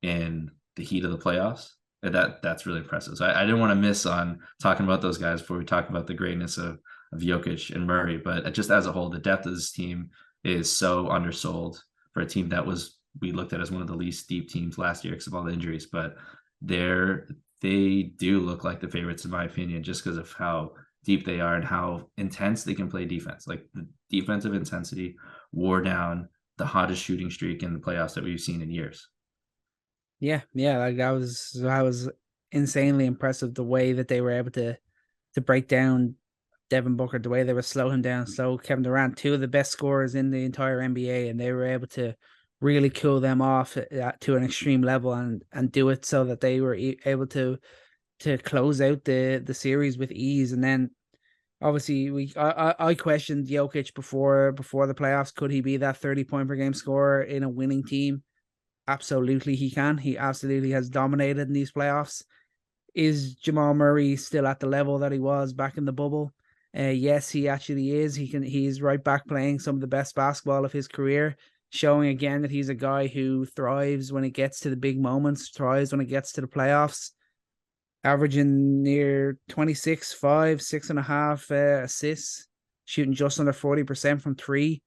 in the heat of the playoffs. And that's really impressive. So I didn't want to miss on talking about those guys before we talk about the greatness of Jokic and Murray. But just as a whole, the depth of this team is so undersold for a team that was we looked at as one of the least deep teams last year because of all the injuries, but they do look like the favorites in my opinion, just because of how deep they are and how intense they can play defense. Like the defensive intensity wore down the hottest shooting streak in the playoffs that we've seen in years. Yeah, like I was insanely impressive the way that they were able to break down Devin Booker, the way they were slow him down, slow Kevin Durant, two of the best scorers in the entire NBA, and they were able to really cool them off to an extreme level and do it so that they were able to close out the series with ease. And then obviously I questioned Jokic before the playoffs. Could he be that 30-point per game scorer in a winning team? Absolutely he can. He absolutely has dominated in these playoffs. Is Jamal Murray still at the level that he was back in the bubble? Yes, he actually is. He's right back playing some of the best basketball of his career, showing again that he's a guy who thrives when it gets to the big moments, thrives when it gets to the playoffs, averaging near 26, 5, 6.5 assists, shooting just under 40% from three.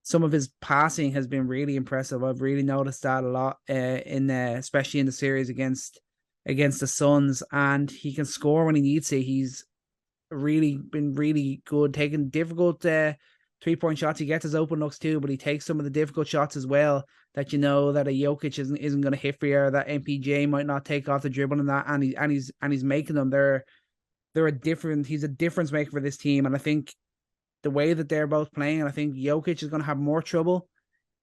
Some of his passing has been really impressive. I've really noticed that a lot especially in the series against the Suns, and he can score when he needs to. He's really been really good taking difficult 3-point shots. He gets his open looks too, but he takes some of the difficult shots as well that that a Jokic isn't going to hit for you, or that MPJ might not take off the dribble and that, and he's making them. He's a difference maker for this team, and I think the way that they're both playing, and I think Jokic is going to have more trouble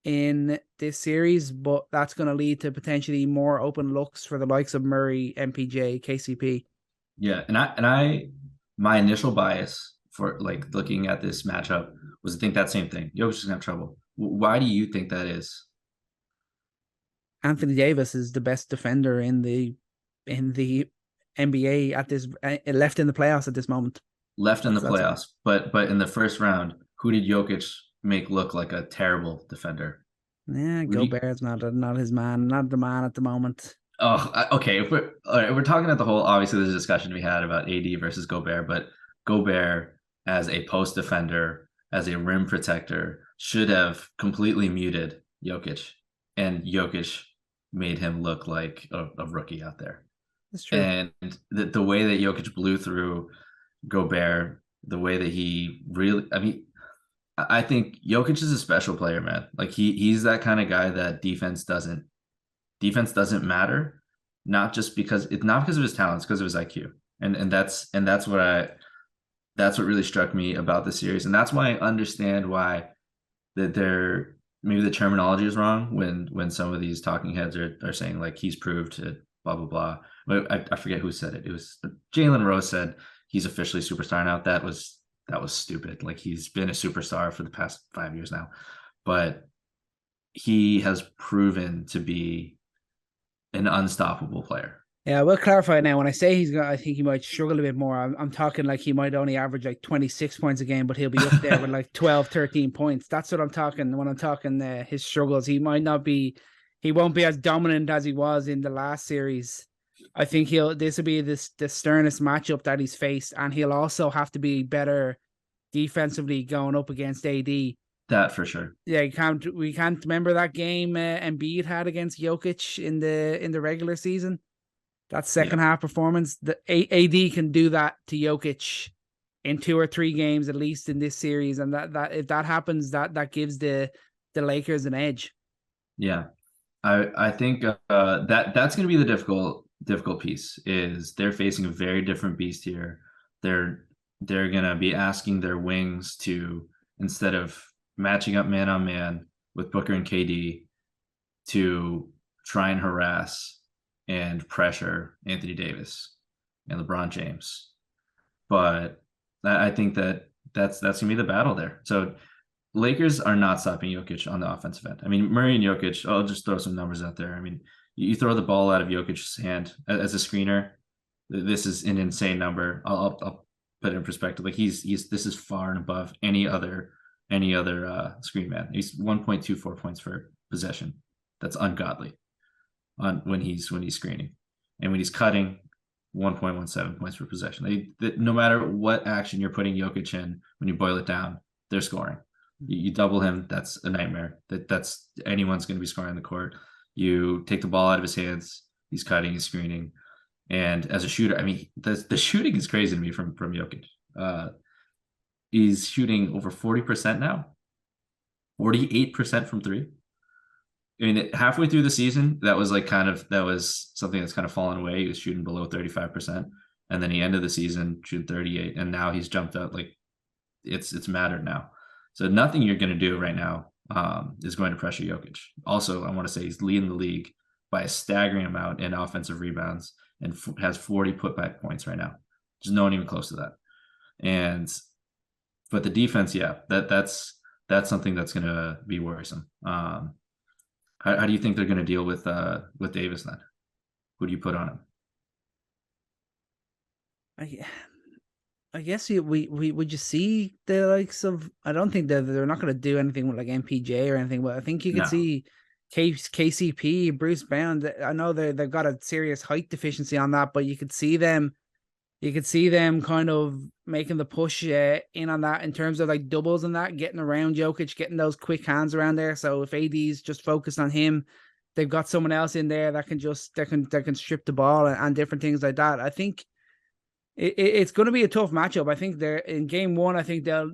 in this series, but that's going to lead to potentially more open looks for the likes of Murray, MPJ, KCP. Yeah, and I my initial bias for like looking at this matchup was to think that same thing. Jokic is gonna have trouble. Why do you think that is? Anthony Davis is the best defender in the NBA at this left in the playoffs at this moment. Left in the playoffs, but in the first round, who did Jokic make look like a terrible defender? Yeah, Gobert's not his man, not the man at the moment. Oh, okay. If we're talking about the whole, obviously there's a discussion we had about AD versus Gobert, but Gobert as a post defender, as a rim protector, should have completely muted Jokic, and Jokic made him look like a rookie out there. That's true. And the way that Jokic blew through Gobert, the way that he really, I mean, I think Jokic is a special player, man. Like he's that kind of guy that defense doesn't matter, not because of his talents, because of his IQ. And that's what really struck me about the series. And that's why I understand why that maybe the terminology is wrong when some of these talking heads are saying like he's proved to blah blah blah. But I forget who said it. It was Jalen Rose said he's officially superstar now. That was stupid. Like he's been a superstar for the past 5 years now, but he has proven to be an unstoppable player. Yeah, we'll clarify now. When I say I think he might struggle a bit more. I'm talking like he might only average like 26 points a game, but he'll be up there with like 12, 13 points. That's what I'm talking when I'm talking his struggles. He won't be as dominant as he was in the last series. I think this will be the sternest matchup that he's faced, and he'll also have to be better defensively going up against AD. That for sure. Yeah, we can't remember that game Embiid had against Jokic in the regular season. That second half performance, the AD can do that to Jokic in 2 or 3 games at least in this series, and that if that happens, that gives the Lakers an edge. Yeah, I think that's going to be the difficult piece. Is they're facing a very different beast here. They're going to be asking their wings to, instead of matching up man on man with Booker and KD, to try and harass and pressure Anthony Davis and LeBron James. But I think that's going to be the battle there. So Lakers are not stopping Jokic on the offensive end. I mean, Murray and Jokic, I'll just throw some numbers out there. I mean, you throw the ball out of Jokic's hand as a screener, this is an insane number. I'll put it in perspective. Like this is far and above any other screen man. He's 1.24 points per possession. That's ungodly when he's screening, and when he's cutting, 1.17 points per possession. No matter what action you're putting Jokic in, when you boil it down, they're scoring. You double him, that's a nightmare. That's anyone's going to be scoring on the court. You take the ball out of his hands, he's cutting, he's screening. And as a shooter, I mean, the shooting is crazy to me from Jokic. He's shooting over 40% now, 48% from three. I mean, halfway through the season, that was something that's kind of fallen away. He was shooting below 35%. And then he ended the season shooting 38. And now he's jumped up. Like, it's mattered now. So nothing you're going to do right now is going to pressure Jokic. Also, I want to say he's leading the league by a staggering amount in offensive rebounds and has 40 putback points right now. There's no one even close to that. But the defense, yeah, that's something that's going to be worrisome. How do you think they're going to deal with Davis then? Who do you put on him? I guess we would you see the likes of, I don't think that they're not going to do anything with like MPJ or anything, but I think you could see KCP, Bruce Brown. I know they've got a serious height deficiency on that, but you could see them kind of making the push in on that in terms of like doubles and that, getting around Jokic, getting those quick hands around there. So if AD's just focused on him, they've got someone else in there that can strip the ball and different things like that. I think it's going to be a tough matchup. I think they're in game one. I think they'll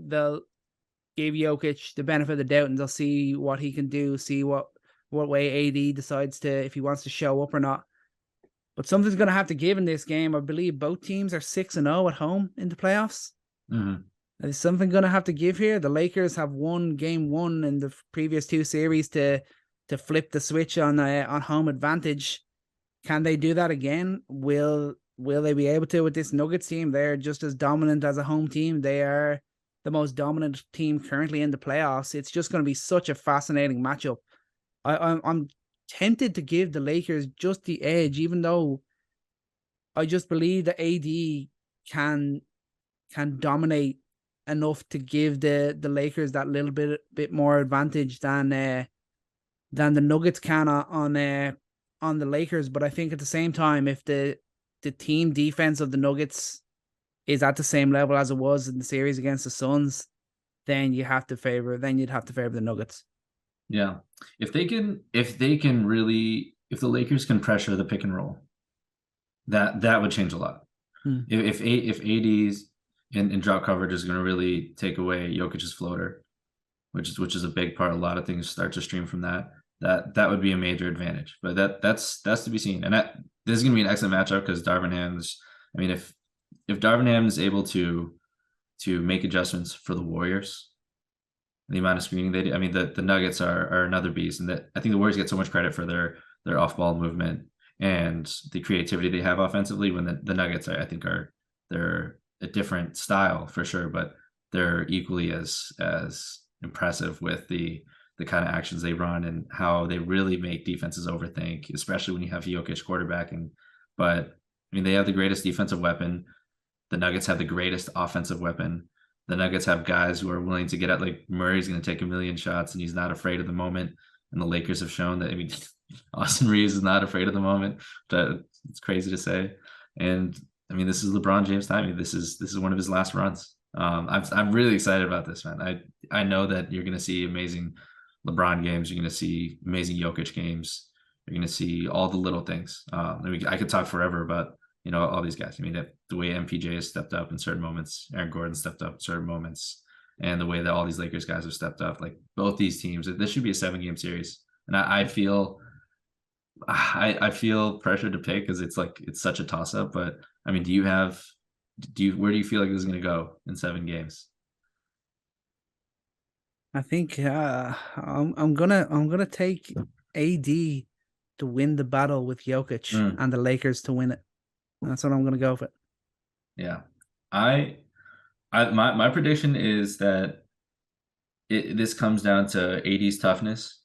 give Jokic the benefit of the doubt and they'll see what he can do, see what way AD decides to, if he wants to show up or not. But something's going to have to give in this game. I believe both teams are 6-0 at home in the playoffs. Mm-hmm. Is something going to have to give here? The Lakers have won game one in the previous two series to flip the switch on home advantage. Can they do that again? Will they be able to with this Nuggets team? They're just as dominant as a home team. They are the most dominant team currently in the playoffs. It's just going to be such a fascinating matchup. I'm tempted to give the Lakers just the edge, even though I just believe that AD can dominate enough to give the Lakers that little bit more advantage than the Nuggets can on the Lakers. But I think at the same time, if the team defense of the Nuggets is at the same level as it was in the series against the Suns, then you'd have to favor the Nuggets. Yeah. If the Lakers can pressure the pick and roll, that would change a lot. If AD's in drop coverage is going to really take away Jokic's floater, which is a big part. A lot of things start to stream from that would be a major advantage. But that's to be seen. And this is going to be an excellent matchup because Darvin Ham's, I mean, if Darvin Ham is able to make adjustments for the Warriors, the amount of screening they do, I mean, the Nuggets are another beast, and that I think the Warriors get so much credit for their off-ball movement and the creativity they have offensively. When the Nuggets, they're a different style for sure, but they're equally as impressive with the kind of actions they run and how they really make defenses overthink, especially when you have Jokic quarterbacking. But I mean, they have the greatest defensive weapon. The Nuggets have the greatest offensive weapon. The Nuggets have guys who are willing to get at, like Murray's going to take a million shots and he's not afraid of the moment. And the Lakers have shown that, I mean, Austin Reeves is not afraid of the moment. It's crazy to say. And I mean, this is LeBron James time. I mean, this is one of his last runs. I'm really excited about this, man. I know that you're going to see amazing LeBron games. You're going to see amazing Jokic games. You're going to see all the little things. I could talk forever about, all these guys. I mean, the way MPJ has stepped up in certain moments, Aaron Gordon stepped up in certain moments, and the way that all these Lakers guys have stepped up, like both these teams, this should be a 7-game series. And I feel pressured to pick because it's such a toss up. But I mean, where do you feel like this is going to go in 7 games? I think I'm gonna take AD to win the battle with Jokic and the Lakers to win it. That's what I'm gonna go with. Yeah, my prediction is that this comes down to AD's toughness,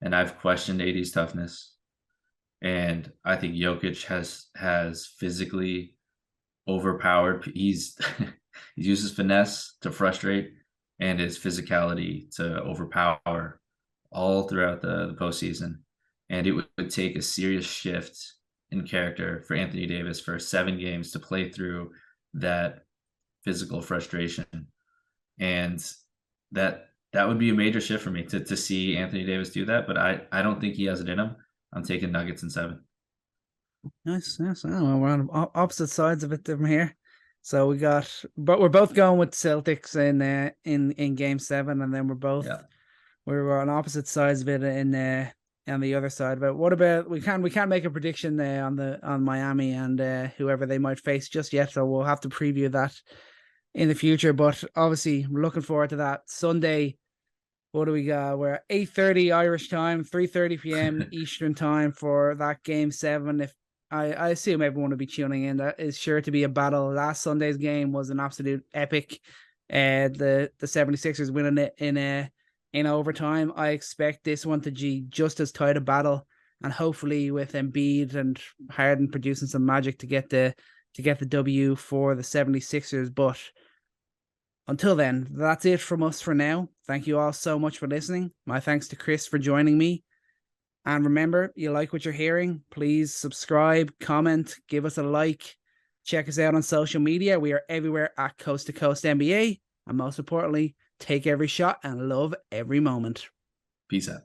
and I've questioned AD's toughness, and I think Jokic has physically overpowered. He uses finesse to frustrate, and his physicality to overpower all throughout the postseason. And it would take a serious shift in character for Anthony Davis for 7 games to play through that physical frustration. And that that would be a major shift for me to see Anthony Davis do that. But I don't think he has it in him. I'm taking Nuggets in 7. Nice. Oh, well, we're on opposite sides of it from here. So but we're both going with Celtics in Game 7, and then we're on opposite sides of it on the other side. But what about we can't make a prediction on Miami and whoever they might face just yet. So we'll have to preview that in the future. But obviously, we're looking forward to that Sunday. What do we got? We're 8:30 Irish time, 3:30 p.m. Eastern time for that Game 7. If I assume everyone will be tuning in. That is sure to be a battle. Last Sunday's game was an absolute epic. The 76ers winning it in overtime. I expect this one to be just as tight a battle, and hopefully with Embiid and Harden producing some magic to get the W for the 76ers. But until then, that's it from us for now. Thank you all so much for listening. My thanks to Chris for joining me. And remember, you like what you're hearing, please subscribe, comment, give us a like. Check us out on social media. We are everywhere at Coast to Coast NBA. And most importantly, take every shot and love every moment. Peace out.